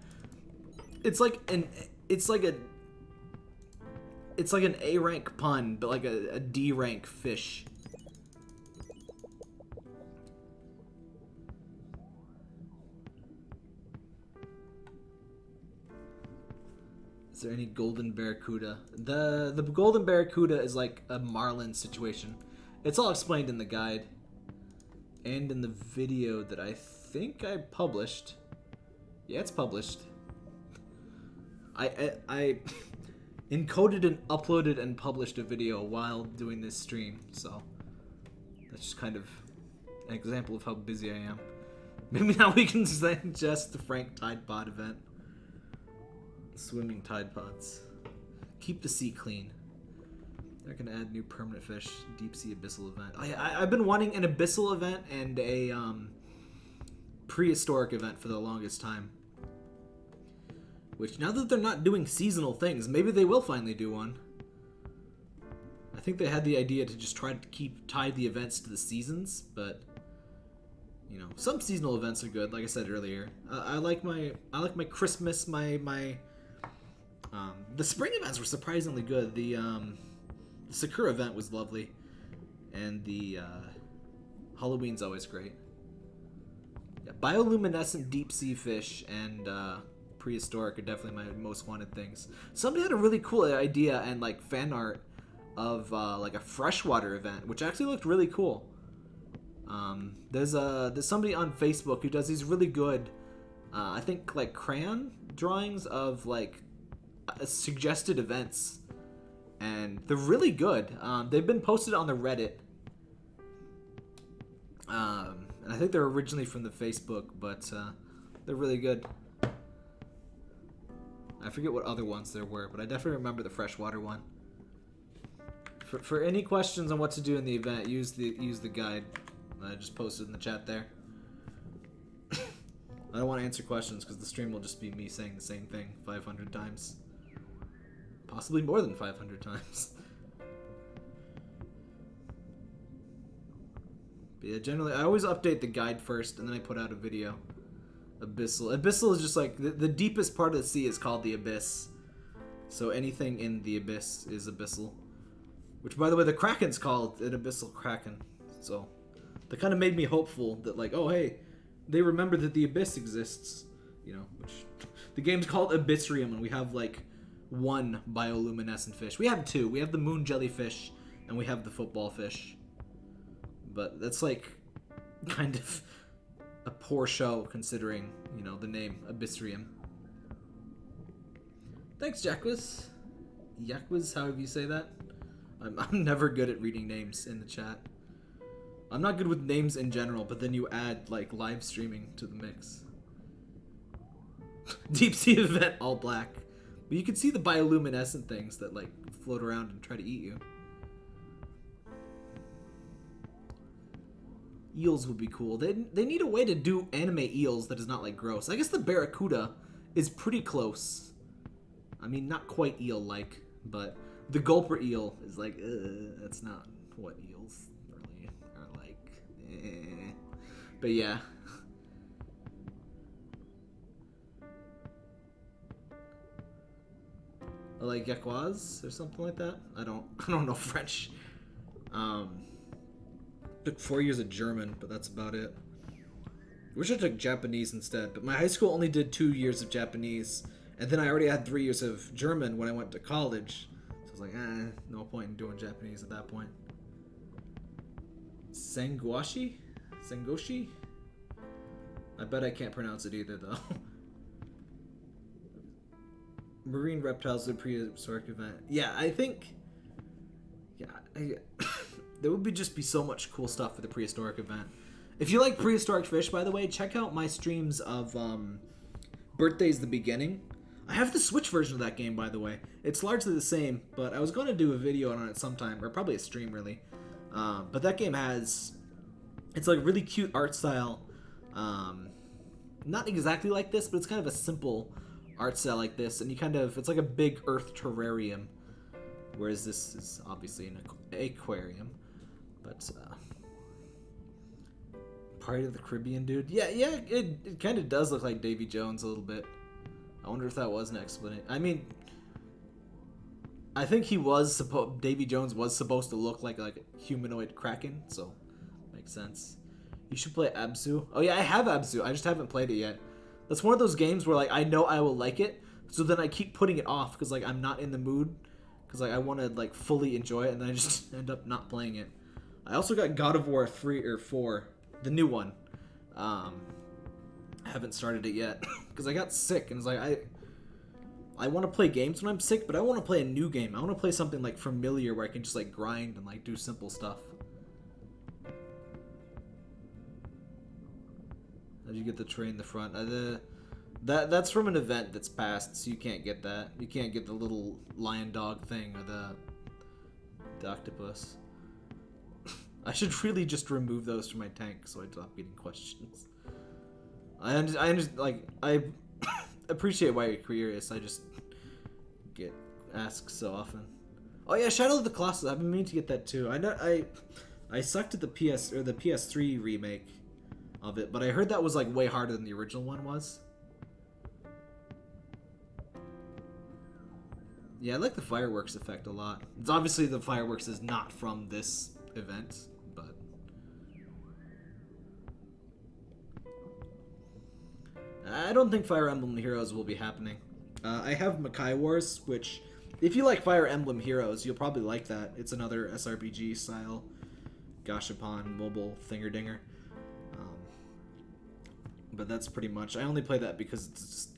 It's like an A rank pun, but like a D rank fish. Is there any golden barracuda? The golden barracuda is like a marlin situation. It's all explained in the guide and in the video that I think I published. Yeah, it's published. I encoded and uploaded and published a video while doing this stream, so that's just kind of an example of how busy I am. Maybe now we can suggest the Frank Tide Pod event. Swimming Tide Pods. Keep the sea clean. They're gonna add new permanent fish, deep sea abyssal event. I've been wanting an abyssal event and a prehistoric event for the longest time. Which, now that they're not doing seasonal things, maybe they will finally do one. I think they had the idea to just try to tie the events to the seasons, but you know, some seasonal events are good. Like I said earlier, I like my Christmas, the spring events were surprisingly good. The Sakura event was lovely, and the Halloween's always great. Yeah, bioluminescent deep sea fish and prehistoric are definitely my most wanted things. Somebody had a really cool idea and like fan art of like a freshwater event, which actually looked really cool. There's somebody on Facebook who does these really good, I think like crayon drawings of like suggested events, and they're really good. They've been posted on the Reddit, and I think they're originally from the Facebook, but they're really good. I forget what other ones there were, but I definitely remember the freshwater one. For any questions on what to do in the event, use the guide I just posted in the chat there. I don't want to answer questions because the stream will just be me saying the same thing 500 times. Possibly more than 500 times. But yeah, generally, I always update the guide first, and then I put out a video. Abyssal is just like, the deepest part of the sea is called the Abyss. So anything in the Abyss is Abyssal. Which, by the way, the Kraken's called an Abyssal Kraken. So, that kind of made me hopeful that, like, oh, hey, they remember that the Abyss exists. You know, which, the game's called AbyssRium, and we have, like, one bioluminescent fish. We have two. We have the moon jellyfish, and we have the football fish. But that's, like, kind of a poor show, considering, you know, the name AbyssRium. Thanks, Jackwis. Jackwis, however you say that. I'm never good at reading names in the chat. I'm not good with names in general, but then you add, like, live streaming to the mix. Deep sea event, all black. But you can see the bioluminescent things that, like, float around and try to eat you. Eels would be cool. They need a way to do anime eels that is not, like, gross. I guess the barracuda is pretty close. I mean, not quite eel-like, but the gulper eel is like, that's not what eels really are like. But yeah. Like Yaquaz or something like that. I don't know French. Took 4 years of German, but that's about it. Wish I took Japanese instead, but my high school only did 2 years of Japanese, and then I already had 3 years of German when I went to college. So I was like, no point in doing Japanese at that point. Sengoshi? Sengoshi? I bet I can't pronounce it either, though. Marine reptiles are a prehistoric event. Yeah, I think... Yeah, there would just be so much cool stuff for the prehistoric event. If you like prehistoric fish, by the way, check out my streams of Birthday's the Beginning. I have the Switch version of that game, by the way. It's largely the same, but I was going to do a video on it sometime, or probably a stream, really. But that game has... It's like really cute art style. Not exactly like this, but it's kind of a simple art style like this, and you kind of... It's like a big earth terrarium, whereas this is obviously an aquarium. But, Party of the Caribbean, dude. Yeah, it kind of does look like Davy Jones a little bit. I wonder if that was an explanation. I mean, I think Davy Jones was supposed to look like a humanoid Kraken, so makes sense. You should play Abzu. Oh yeah, I have Abzu. I just haven't played it yet. That's one of those games where, like, I know I will like it, so then I keep putting it off because, like, I'm not in the mood, because, like, I want to, like, fully enjoy it, and then I just end up not playing it. I also got God of War 3 or 4, the new one. I haven't started it yet because I got sick, and it's like I want to play games when I'm sick, but I want to play a new game. I want to play something, like, familiar where I can just, like, grind and, like, do simple stuff. How'd you get the tray in the front? That's from an event that's passed, so you can't get that. You can't get the little lion dog thing or the octopus. I should really just remove those from my tank so I stop getting questions. I appreciate why you're curious. I just get asked so often. Oh yeah, Shadow of the Colossus. I've been meaning to get that too. I sucked at the PS3 remake of it, but I heard that was, like, way harder than the original one was. Yeah, I like the fireworks effect a lot. It's obviously the fireworks is not from this event, but I don't think Fire Emblem Heroes will be happening. I have Makai Wars, which, if you like Fire Emblem Heroes, you'll probably like that. It's another SRPG style Gashapon mobile thinger-dinger. But that's pretty much... I only play that because it's just...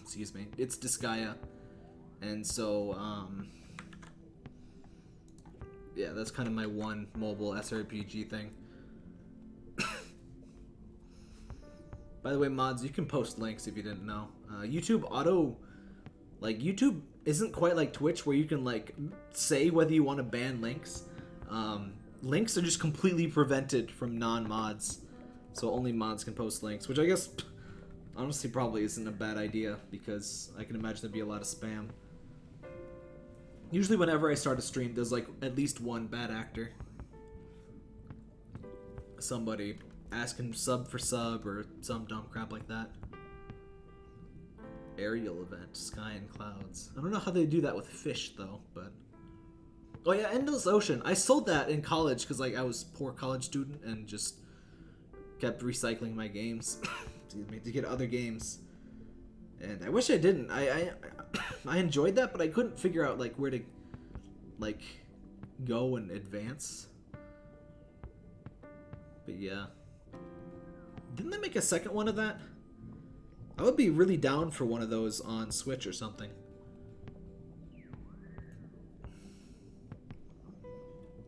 excuse me. It's Disgaea. And so, yeah, that's kind of my one mobile SRPG thing. By the way, mods, you can post links if you didn't know. YouTube auto... Like, YouTube isn't quite like Twitch where you can, like, say whether you want to ban links. Links are just completely prevented from non-mods. So only mods can post links, which I guess, honestly, probably isn't a bad idea, because I can imagine there'd be a lot of spam. Usually whenever I start a stream, there's, like, at least one bad actor. somebody asking sub for sub or some dumb crap like that. Aerial event, sky and clouds. I don't know how they do that with fish though, but oh yeah, Endless Ocean. I sold that in college because like I was a poor college student and just kept recycling my games excuse me, to get other games. And I wish I didn't. I enjoyed that, but I couldn't figure out like where to like go and advance. But yeah. Didn't they make a second one of that? I would be really down for one of those on Switch or something.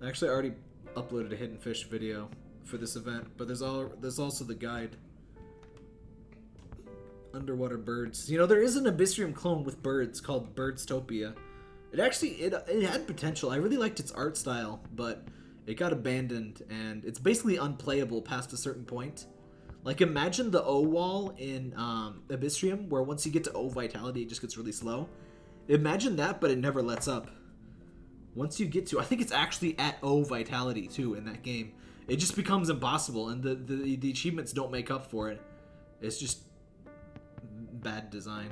I actually already uploaded a Hidden Fish video for this event, but there's also the guide. Underwater birds. You know, there is an AbyssRium clone with birds called Birdstopia. It actually, it had potential. I really liked its art style, but it got abandoned, and it's basically unplayable past a certain point. Like, imagine the O wall in AbyssRium, where once you get to O vitality, it just gets really slow. Imagine that, but it never lets up. Once you get to, I think it's actually at O vitality, too, in that game. It just becomes impossible, and the achievements don't make up for it. It's just bad design.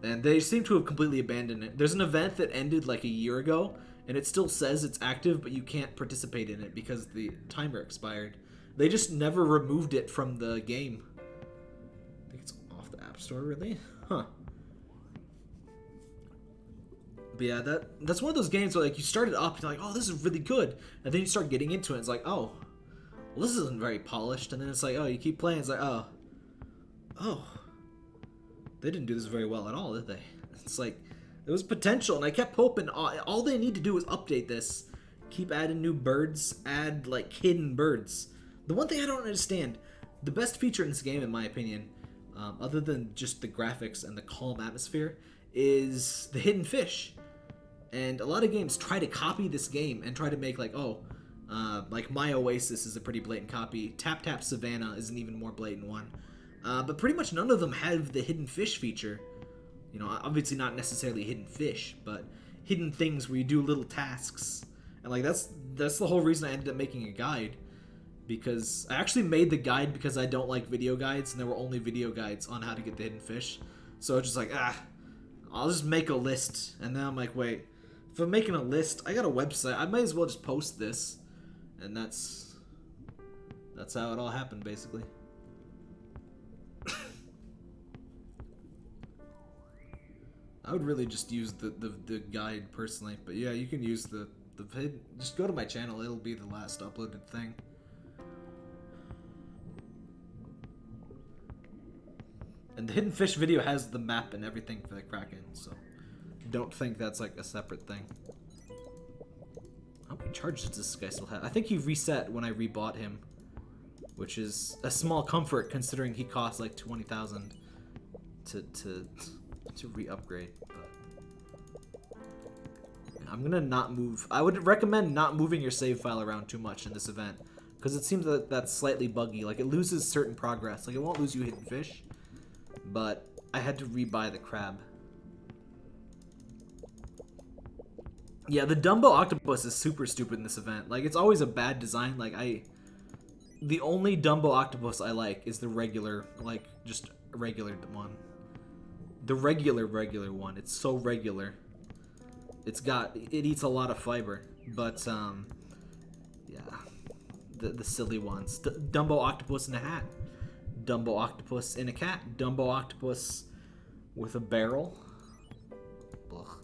And they seem to have completely abandoned it. There's an event that ended like a year ago, and it still says it's active, but you can't participate in it because the timer expired. They just never removed it from the game. I think it's off the App Store, really? Huh. But yeah, that's one of those games where like you start it up and you're like, oh, this is really good. And then you start getting into it and it's like, oh, well, this isn't very polished. And then it's like, oh, you keep playing, it's like, oh, they didn't do this very well at all, did they? It's like, there was potential, and I kept hoping all they need to do is update this. Keep adding new birds, add, like, hidden birds. The one thing I don't understand, the best feature in this game, in my opinion, other than just the graphics and the calm atmosphere, is the hidden fish. And a lot of games try to copy this game and try to make, like, like My Oasis is a pretty blatant copy. Tap Tap Savannah is an even more blatant one. But pretty much none of them have the hidden fish feature. You know, obviously not necessarily hidden fish, but hidden things where you do little tasks. And like that's the whole reason I ended up making a guide. Because I actually made the guide because I don't like video guides, and there were only video guides on how to get the hidden fish. So I was just like, I'll just make a list. And then I'm like, wait, if I'm making a list, I got a website. I might as well just post this. And that's how it all happened, basically. I would really just use the guide personally, but yeah, you can use the just go to my channel, it'll be the last uploaded thing. And the hidden fish video has the map and everything for the Kraken, so don't think that's like a separate thing. How many charges does this guy still have? I think he reset when I rebought him, which is a small comfort considering he costs like 20,000 to re-upgrade. But I'm gonna not move. I would recommend not moving your save file around too much in this event, because it seems that that's slightly buggy. Like, it loses certain progress. Like, it won't lose you hidden fish, but I had to rebuy the crab. Yeah, the Dumbo Octopus is super stupid in this event. Like, it's always a bad design. Like, the only Dumbo Octopus I like is the regular, like, just a regular one. The regular one. It's so regular. It eats a lot of fiber, but yeah, the silly ones. Dumbo Octopus in a hat. Dumbo Octopus in a cat. Dumbo Octopus with a barrel. Ugh.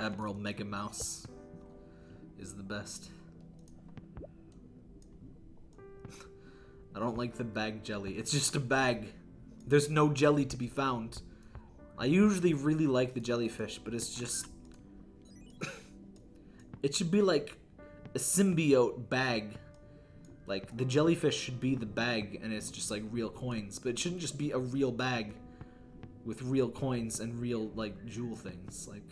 Admiral Mega Mouse is the best. I don't like the bag jelly. It's just a bag. There's no jelly to be found. I usually really like the jellyfish, but it's just... it should be like a symbiote bag. Like, the jellyfish should be the bag, and it's just like real coins. But it shouldn't just be a real bag with real coins and real, like, jewel things. Like...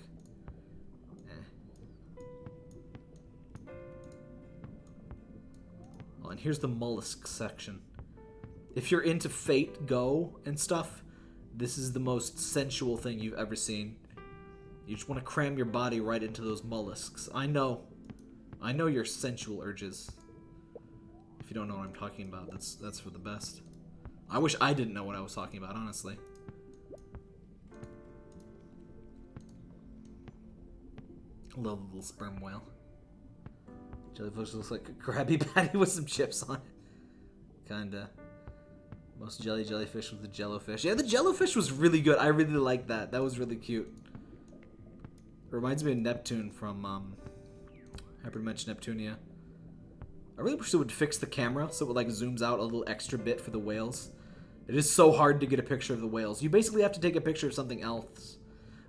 and here's the mollusk section. If you're into Fate Go and stuff, This is the most sensual thing you've ever seen. You just want to cram your body right into those mollusks. I know your sensual urges. If you don't know what I'm talking about, that's for the best. I wish I didn't know what I was talking about, honestly. I love the little sperm whale. Jellyfish looks like a Krabby Patty with some chips on it. Kinda. Most jellyfish was the jellyfish. Yeah, the jellyfish was really good. I really liked that. That was really cute. It reminds me of Neptune from Hyperdimension Neptunia. I really wish it would fix the camera so it like zooms out a little extra bit for the whales. It is so hard to get a picture of the whales. You basically have to take a picture of something else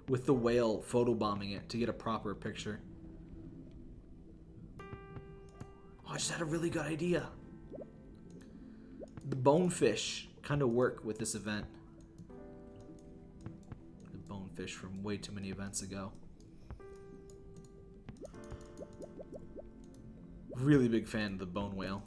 with the whale photobombing it to get a proper picture. Oh, I just had a really good idea. The bonefish kind of work with this event. The bonefish from way too many events ago. Really big fan of the bone whale.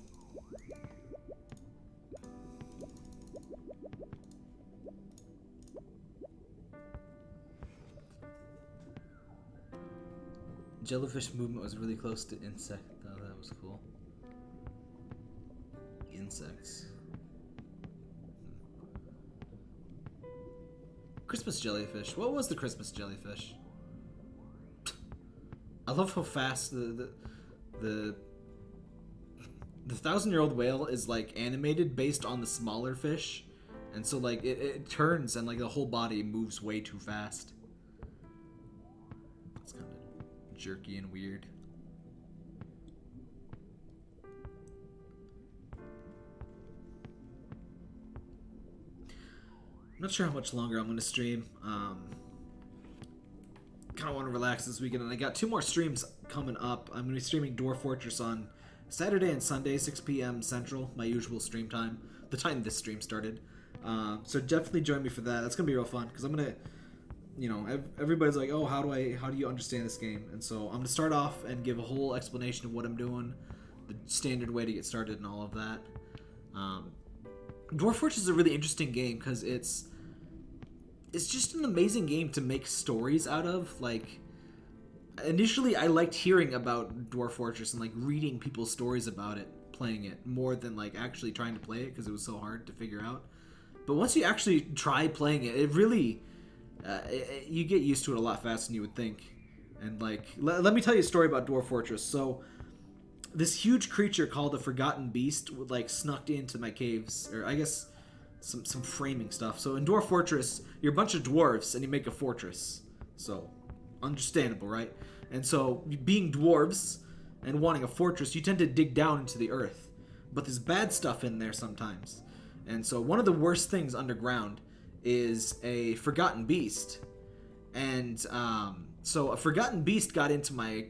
Jellyfish movement was really close to insect. Oh, that was cool. Insects. Christmas jellyfish. What was the Christmas jellyfish? I love how fast the 1,000-year-old whale is like animated based on the smaller fish, and so like it turns and like the whole body moves way too fast. It's kind of jerky and weird. I'm not sure how much longer I'm going to stream. Kind of want to relax this weekend, and I got 2 more streams coming up. I'm going to be streaming Dwarf Fortress on Saturday and Sunday, 6 p.m. Central, my usual stream time, the time this stream started. So definitely join me for that. That's going to be real fun, because I'm going to, you know, everybody's like, oh, how do you understand this game? And so I'm going to start off and give a whole explanation of what I'm doing, the standard way to get started and all of that. Dwarf Fortress is a really interesting game, because it's just an amazing game to make stories out of. Like, initially I liked hearing about Dwarf Fortress and like reading people's stories about it, playing it, more than like actually trying to play it, because it was so hard to figure out. But once you actually try playing it, it really you get used to it a lot faster than you would think. And like, let me tell you a story about Dwarf Fortress. So this huge creature called a Forgotten Beast like snuck into my caves, or I guess some framing stuff. So in Dwarf Fortress, you're a bunch of dwarves and you make a fortress. So understandable, right? And so being dwarves and wanting a fortress, you tend to dig down into the earth. But there's bad stuff in there sometimes. And so one of the worst things underground is a Forgotten Beast. And so a Forgotten Beast got into my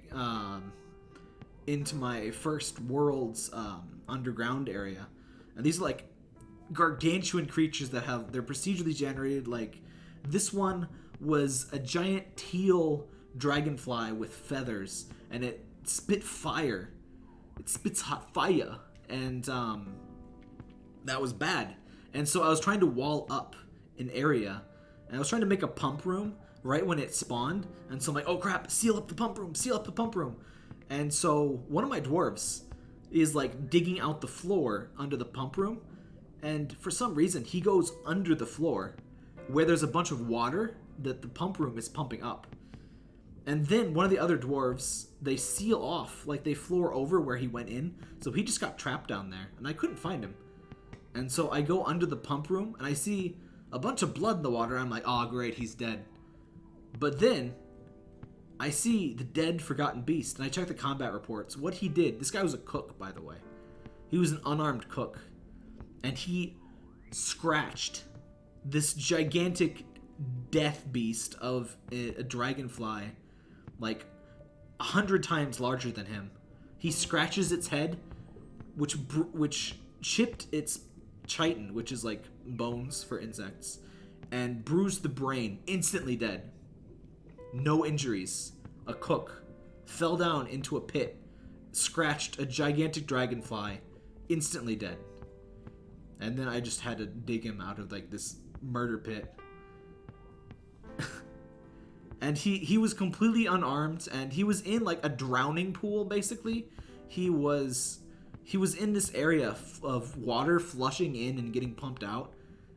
first world's underground area. And these are like gargantuan creatures that they're procedurally generated. Like, this one was a giant teal dragonfly with feathers, and it spit fire. It spits hot fire, and that was bad. And so I was trying to wall up an area, and I was trying to make a pump room right when it spawned. And so I'm like, oh crap, seal up the pump room, seal up the pump room. And so one of my dwarves is like digging out the floor under the pump room, and for some reason he goes under the floor where there's a bunch of water that the pump room is pumping up. And then one of the other dwarves, they seal off, like they floor over where he went in, so he just got trapped down there, and I couldn't find him. And so I go under the pump room, and I see a bunch of blood in the water. I'm like, oh great, he's dead. But then I see the dead Forgotten Beast, and I check the combat reports. What he did, this guy was a cook, by the way. He was an unarmed cook. And he scratched this gigantic death beast of a dragonfly, like 100 times larger than him. He scratches its head, which chipped its chitin, which is like bones for insects, and bruised the brain, instantly dead. No injuries. A cook fell down into a pit, scratched a gigantic dragonfly, instantly dead. And then I just had to dig him out of like this murder pit. And he was completely unarmed, and he was in like a drowning pool basically. He was in this area of water flushing in and getting pumped out,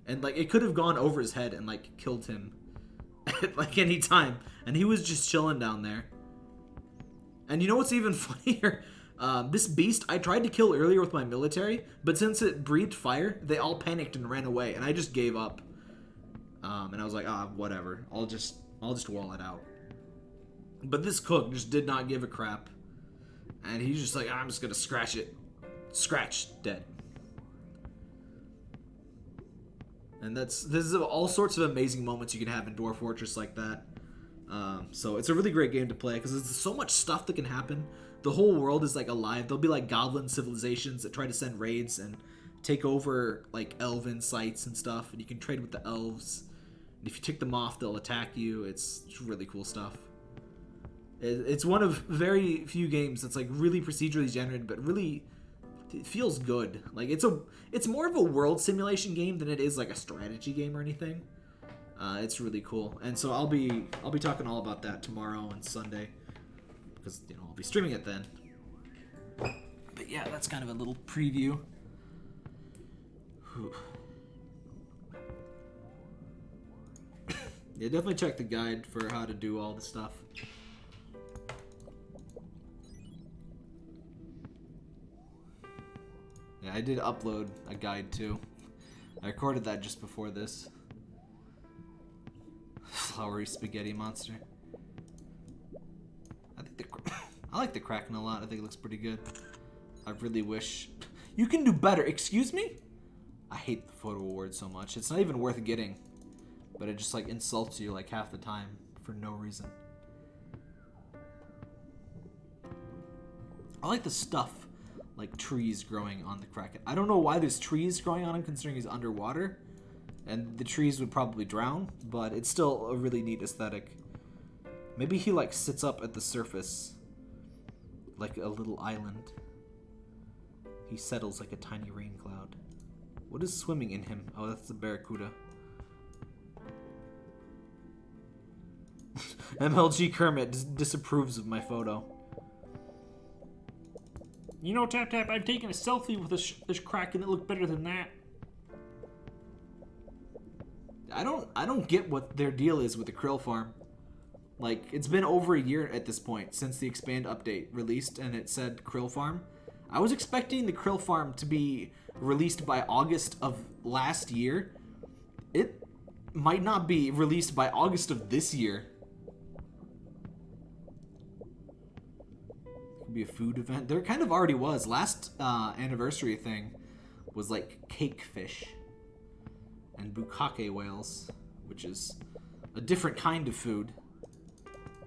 and like it could have gone over his head and like killed him at like any time, and he was just chilling down there. And you know what's even funnier? This beast I tried to kill earlier with my military, but since it breathed fire, they all panicked and ran away, and I just gave up. And I was like, whatever. I'll just wall it out. But this cook just did not give a crap, and he's just like, I'm just gonna scratch it. Scratch, dead. And this is all sorts of amazing moments you can have in Dwarf Fortress like that. So it's a really great game to play because there's so much stuff that can happen. The whole world is like alive. There'll be like goblin civilizations that try to send raids and take over like elven sites and stuff, and you can trade with the elves. And if you tick them off, they'll attack you. It's really cool stuff. It's one of very few games that's like really procedurally generated, but really it feels good. Like it's more of a world simulation game than it is like a strategy game or anything. It's really cool, and so I'll be talking all about that tomorrow and Sunday because I'll be streaming it then. But yeah, that's kind of a little preview. Whew. Yeah, definitely check the guide for how to do all the stuff. Yeah, I did upload a guide too. I recorded that just before this. Flowery spaghetti monster. I like the Kraken a lot. I think it looks pretty good. I really wish you can do better. Excuse me? I hate the photo award so much. It's not even worth getting, but it just like insults you like half the time for no reason. I like the stuff like trees growing on the Kraken. I don't know why there's trees growing on him considering he's underwater, and the trees would probably drown, but it's still a really neat aesthetic. Maybe he like sits up at the surface like a little island. He settles like a tiny rain cloud. What is swimming in him? Oh, that's the barracuda. MLG Kermit disapproves of my photo. Tap Tap, I've taken a selfie with this Kraken that looked better than that. I don't get what their deal is with the krill farm. Like, it's been over a year at this point since the Expand update released and it said krill farm. I was expecting the krill farm to be released by August of last year. It might not be released by August of this year. Could be a food event. There kind of already was. Last anniversary thing was like cake fish and bukkake whales, which is a different kind of food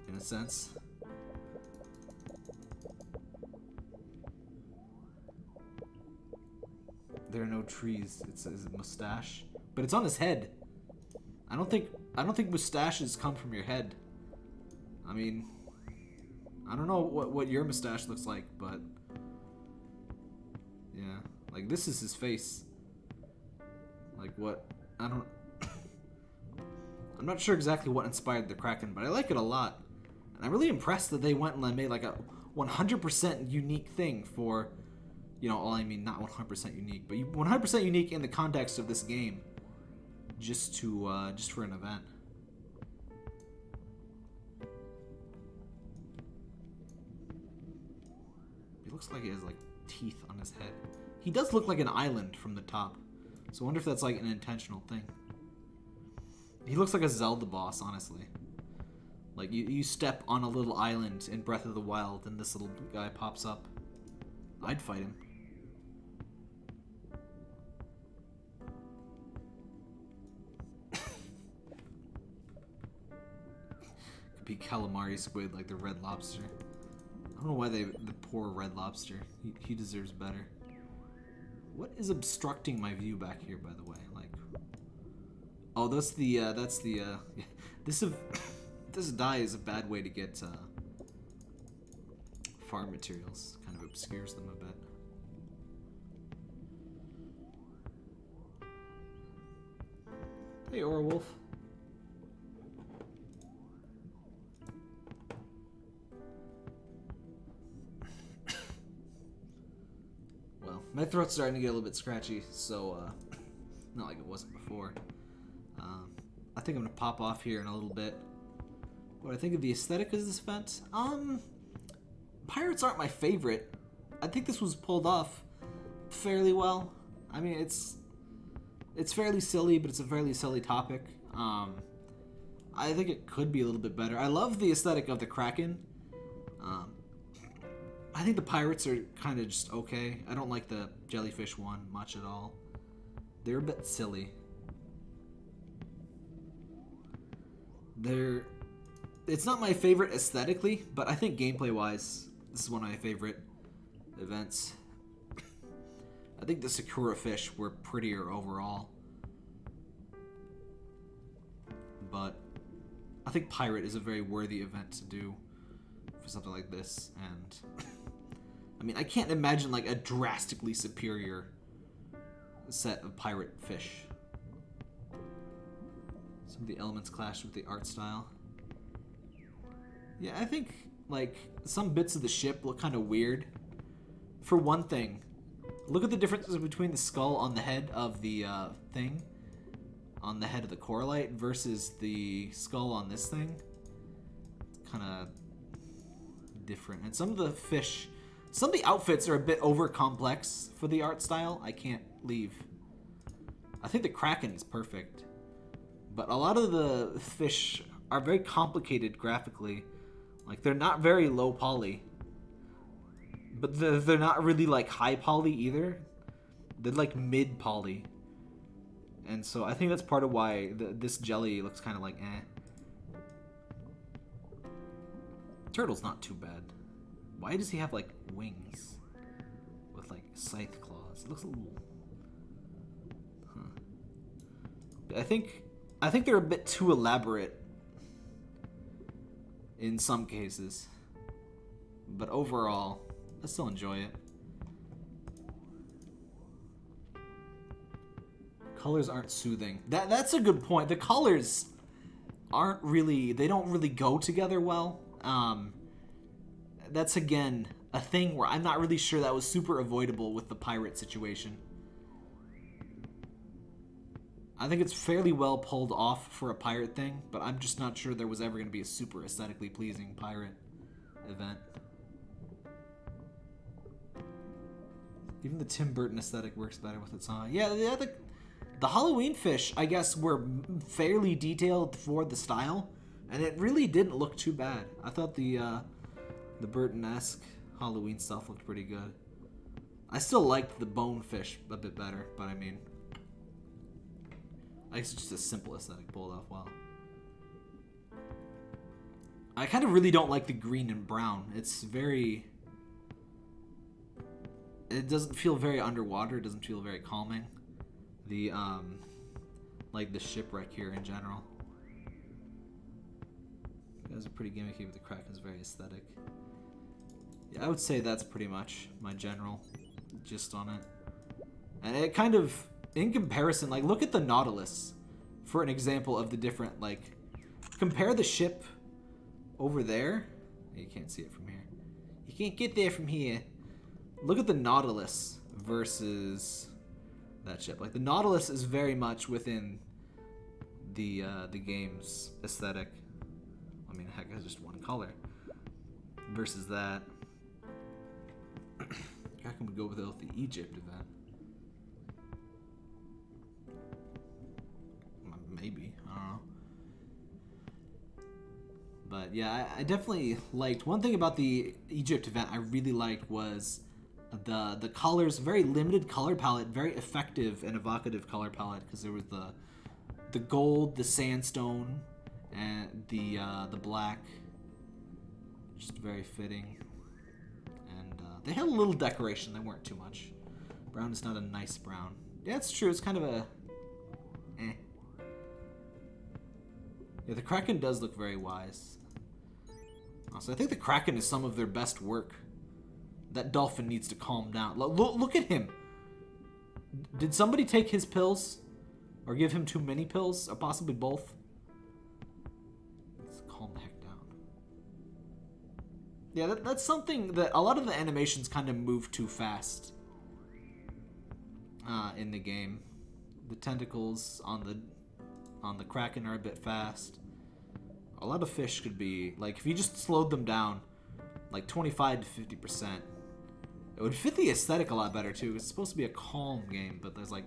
in a sense. There are no trees. It says mustache, but it's on his head. I don't think mustaches come from your head. I mean, I don't know what your mustache looks like, but yeah, like this is his face. Like what? I'm not sure exactly what inspired the Kraken, but I like it a lot. And I'm really impressed that they went and made like a 100% unique thing for, well, I mean, not 100% unique, but 100% unique in the context of this game, just for an event. He looks like he has like teeth on his head. He does look like an island from the top, so I wonder if that's like an intentional thing. He looks like a Zelda boss, honestly. Like you step on a little island in Breath of the Wild, and this little guy pops up. I'd fight him. Could be calamari squid like the Red Lobster. I don't know why the poor Red Lobster. He deserves better. What is obstructing my view back here, by the way? Like, oh, that's the this dye is a bad way to get farm materials. Kind of obscures them a bit. Hey, Orwolf. My throat's starting to get a little bit scratchy, so not like it wasn't before. I think I'm gonna pop off here in a little bit. What I think of the aesthetic of this event? Pirates aren't my favorite. I think this was pulled off fairly well. I mean, it's fairly silly, but it's a fairly silly topic. I think it could be a little bit better. I love the aesthetic of the Kraken. I think the pirates are kind of just okay. I don't like the jellyfish one much at all. They're a bit silly. It's not my favorite aesthetically, but I think gameplay-wise, this is one of my favorite events. I think the Sakura fish were prettier overall. But I think pirate is a very worthy event to do for something like this, and I mean, I can't imagine like a drastically superior set of pirate fish. Some of the elements clash with the art style. Yeah, I think like some bits of the ship look kind of weird. For one thing, look at the differences between the skull on the head of the thing, on the head of the coralite, versus the skull on this thing. It's kind of different. And some of the fish, some of the outfits are a bit over complex for the art style. I can't leave. I think the Kraken is perfect, but a lot of the fish are very complicated graphically. Like, they're not very low poly, but they're not really like high poly either. They're like mid poly, and so I think that's part of why this jelly looks kind of like eh. Turtle's not too bad. Why does he have like wings with like scythe claws? It looks a little. Huh. I think they're a bit too elaborate in some cases, but overall, I still enjoy it. Colors aren't soothing. That's a good point. The colors aren't really, they don't really go together well. That's again a thing where I'm not really sure that was super avoidable with the pirate situation. I think it's fairly well pulled off for a pirate thing, but I'm just not sure there was ever going to be a super aesthetically pleasing pirate event. Even the Tim Burton aesthetic works better with its song. Yeah, the Halloween fish, I guess, were fairly detailed for the style, and it really didn't look too bad. I thought the Burton-esque Halloween stuff looked pretty good. I still liked the bonefish a bit better, but I mean, I guess it's just a simple aesthetic pulled off well. I kind of really don't like the green and brown. It's very... It doesn't feel very underwater. It doesn't feel very calming. The, like the shipwreck here in general. You guys are pretty gimmicky, but the Kraken's very aesthetic. Yeah, I would say that's pretty much my general gist on it. And it kind of, in comparison, like, look at the Nautilus for an example of the different, like, compare the ship over there. You can't see it from here. You can't get there from here. Look at the Nautilus versus that ship. Like, the Nautilus is very much within the game's aesthetic. I mean, heck, it's just one color. Versus that. Kraken would go with the Egypt event. Maybe. I don't know. But yeah, I definitely liked... One thing about the Egypt event I really liked was the colors, very limited color palette, very effective and evocative color palette, because there was the gold, the sandstone, and the black. Just very fitting. And they had a little decoration. They weren't too much. Brown is not a nice brown. Yeah, it's true. It's kind of a... eh. Yeah, the Kraken does look very wise. Also, I think the Kraken is some of their best work. That dolphin needs to calm down. Look at him. Did somebody take his pills? Or give him too many pills? Or possibly both? Let's calm the heck down. Yeah, that's something that a lot of the animations kind of move too fast. in the game. The tentacles on the Kraken are a bit fast. A lot of fish could be, like, if you just slowed them down, like 25 to 50%, it would fit the aesthetic a lot better too. It's supposed to be a calm game, but there's like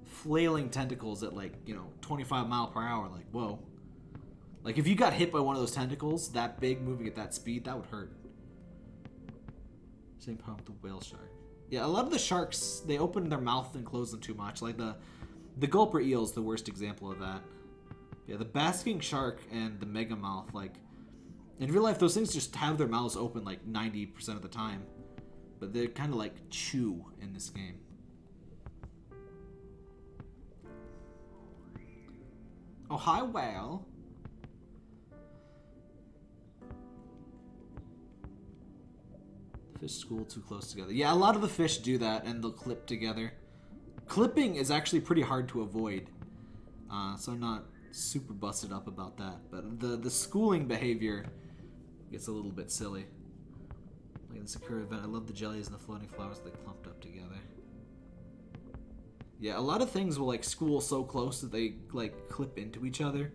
flailing tentacles at like, 25 mile per hour. Like, whoa. Like if you got hit by one of those tentacles that big moving at that speed, that would hurt. Same problem with the whale shark. Yeah, a lot of the sharks, they open their mouth and close them too much. Like the gulper eel is the worst example of that. Yeah, the basking shark and the mega mouth, like, in real life, those things just have their mouths open like 90% of the time. But they're kind of like chew in this game. Oh, hi, Wile. Fish school too close together. Yeah, a lot of the fish do that, and they'll clip together. Clipping is actually pretty hard to avoid. So I'm not super busted up about that, but the schooling behavior gets a little bit silly. Like in the Sakura event, I love the jellies and the floating flowers that they clumped up together. Yeah, a lot of things will like school so close that they like clip into each other.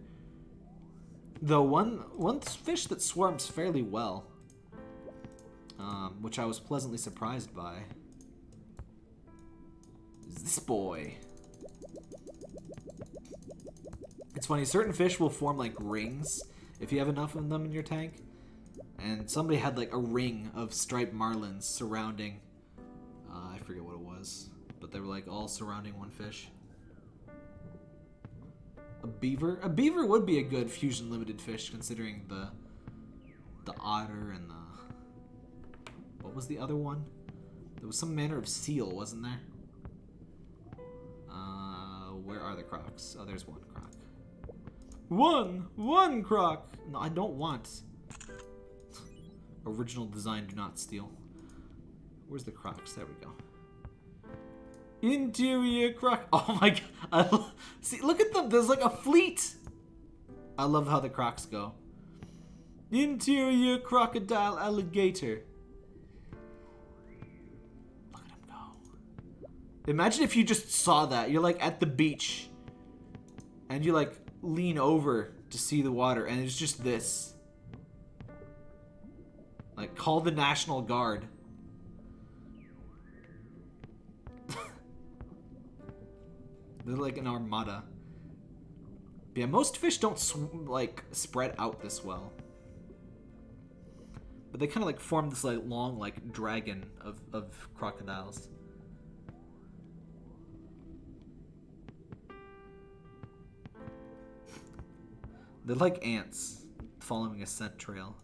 Though one fish that swarms fairly well, which I was pleasantly surprised by, is this boy. It's funny, certain fish will form like rings if you have enough of them in your tank. And somebody had like a ring of striped marlins surrounding, I forget what it was, but they were like all surrounding one fish. A beaver? A beaver would be a good fusion limited fish considering the otter and the, what was the other one? There was some manner of seal, wasn't there? Where are the crocs? Oh, there's one croc. One croc! No, I don't want. Original design, do not steal. Where's the crocs? There we go. Interior croc. Oh my god. See, look at them. There's like a fleet. I love how the crocs go. Interior crocodile alligator. Look at him go. Imagine if you just saw that. You're like at the beach. And you like lean over to see the water. And it's just this. Like, call the National Guard. They're like an armada. But yeah, most fish don't like spread out this well. But they kind of like form this like long like dragon of crocodiles. They're like ants following a scent trail.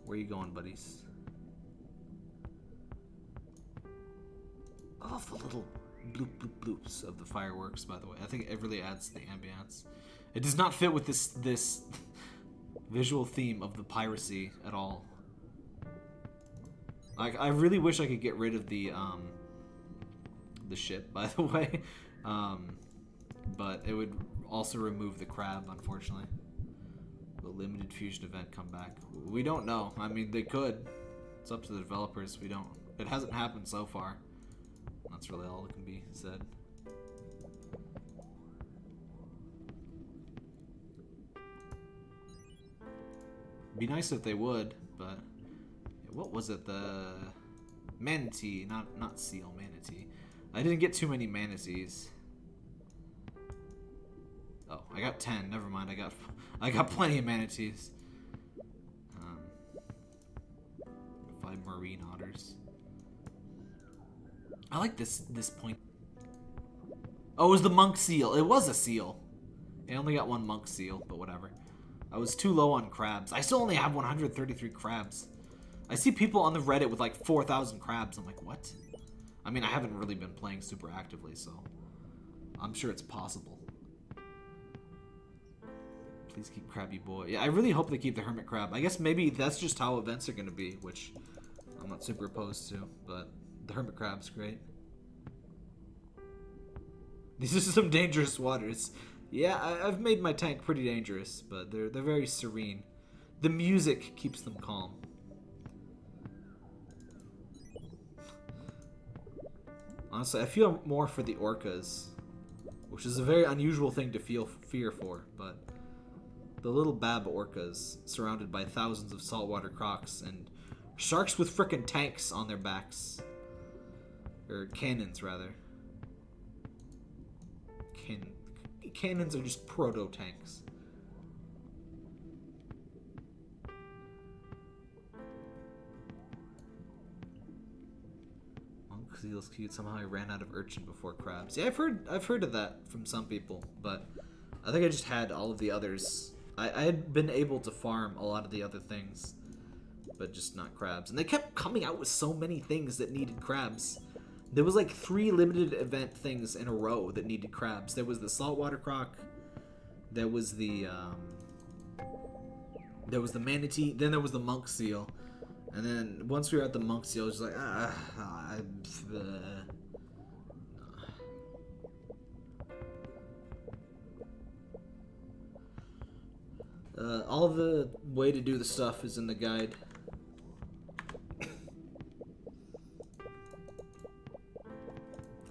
Where are you going, buddies? I love the little bloop bloop bloops of the fireworks, by the way. I think it really adds to the ambience. It does not fit with this visual theme of the piracy at all. Like, I really wish I could get rid of the ship, by the way. But it would also remove the crab, unfortunately. The limited fusion event come back. We don't know. I mean, they could. It's up to the developers. We don't. It hasn't happened so far. That's really all that can be said. Be nice if they would, but what was it? The manatee, not seal, manatee. I didn't get too many manatees. Oh, I got 10. Never mind. I got plenty of manatees. 5 marine otters. I like this point. Oh, it was the monk seal. It was a seal. I only got 1 monk seal, but whatever. I was too low on crabs. I still only have 133 crabs. I see people on the Reddit with like 4,000 crabs. I'm like, what? I mean, I haven't really been playing super actively, so I'm sure it's possible. Please keep Crabby Boy. Yeah, I really hope they keep the Hermit Crab. I guess maybe that's just how events are going to be, which I'm not super opposed to, but the Hermit Crab's great. These are some dangerous waters. Yeah, I've made my tank pretty dangerous, but they're very serene. The music keeps them calm. Honestly, I feel more for the orcas, which is a very unusual thing to feel fear for, but the little bab orcas surrounded by thousands of saltwater crocs and sharks with frickin' tanks on their backs. Or cannons, rather. Cannons are just proto-tanks. Monk seal's cute. Somehow I ran out of urchin before crabs. Yeah, I've heard of that from some people, but I think I just had all of the others. I had been able to farm a lot of the other things, but just not crabs. And they kept coming out with so many things that needed crabs. There was like 3 limited event things in a row that needed crabs. There was the saltwater croc, there was the manatee, then there was the monk seal, and then once we were at the monk seal, I was just like, all of the way to do the stuff is in the guide.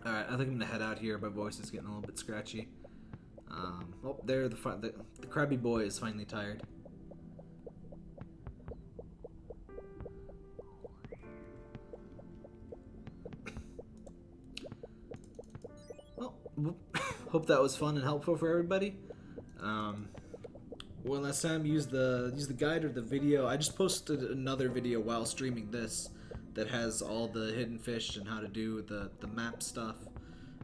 Alright, I think I'm gonna head out here. My voice is getting a little bit scratchy. Oh, there, the crabby boy is finally tired. Well, hope that was fun and helpful for everybody. One last time, use the guide or the video. I just posted another video while streaming this that has all the hidden fish and how to do the map stuff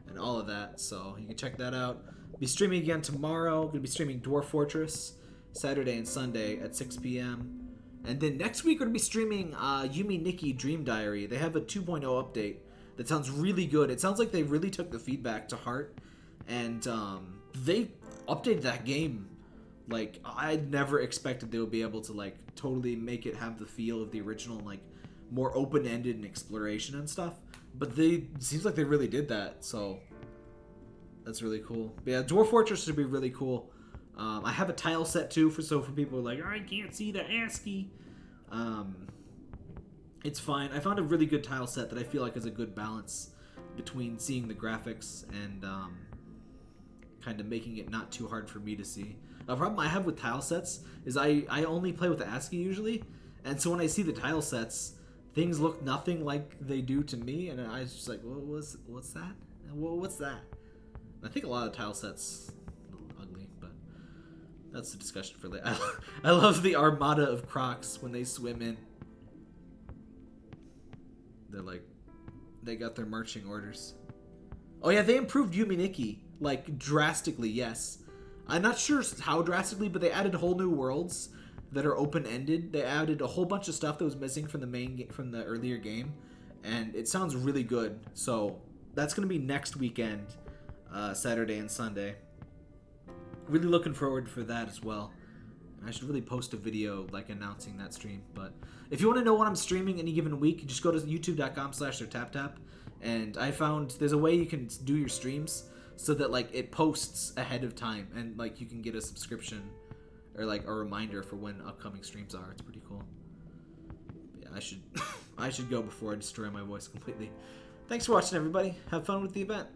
and all of that, so you can check that out. Be streaming again tomorrow. Gonna be streaming Dwarf Fortress Saturday and Sunday at 6 p.m. And then next week we're gonna be streaming Yumi Nikki Dream Diary. They have a 2.0 update that sounds really good. It sounds like they really took the feedback to heart, and they updated that game. Like, I'd never expected they would be able to like totally make it have the feel of the original, like more open-ended and exploration and stuff. But seems like they really did that, so that's really cool. But yeah, Dwarf Fortress should be really cool. I have a tile set too, for people who are like, I can't see the ASCII. It's fine. I found a really good tile set that I feel like is a good balance between seeing the graphics and kind of making it not too hard for me to see. A problem I have with tile sets is I only play with the ASCII usually, and so when I see the tile sets, things look nothing like they do to me, and I was just like, what's that? What's that? I think a lot of tile sets are a little ugly, but that's the discussion for later. I love the armada of crocs when they swim in. They're like, they got their marching orders. Oh yeah, they improved Yumi Nikki, like drastically, yes. I'm not sure how drastically, but they added whole new worlds that are open-ended. They added a whole bunch of stuff that was missing from the earlier game, and it sounds really good. So that's gonna be next weekend, Saturday and Sunday. Really looking forward for that as well. I should really post a video like announcing that stream. But if you want to know what I'm streaming any given week, just go to youtube.com/theirtaptap, and I found there's a way you can do your streams so that like it posts ahead of time, and like you can get a subscription or like a reminder for when upcoming streams are. It's pretty cool. But yeah, I should go before I destroy my voice completely. Thanks for watching, everybody. Have fun with the event.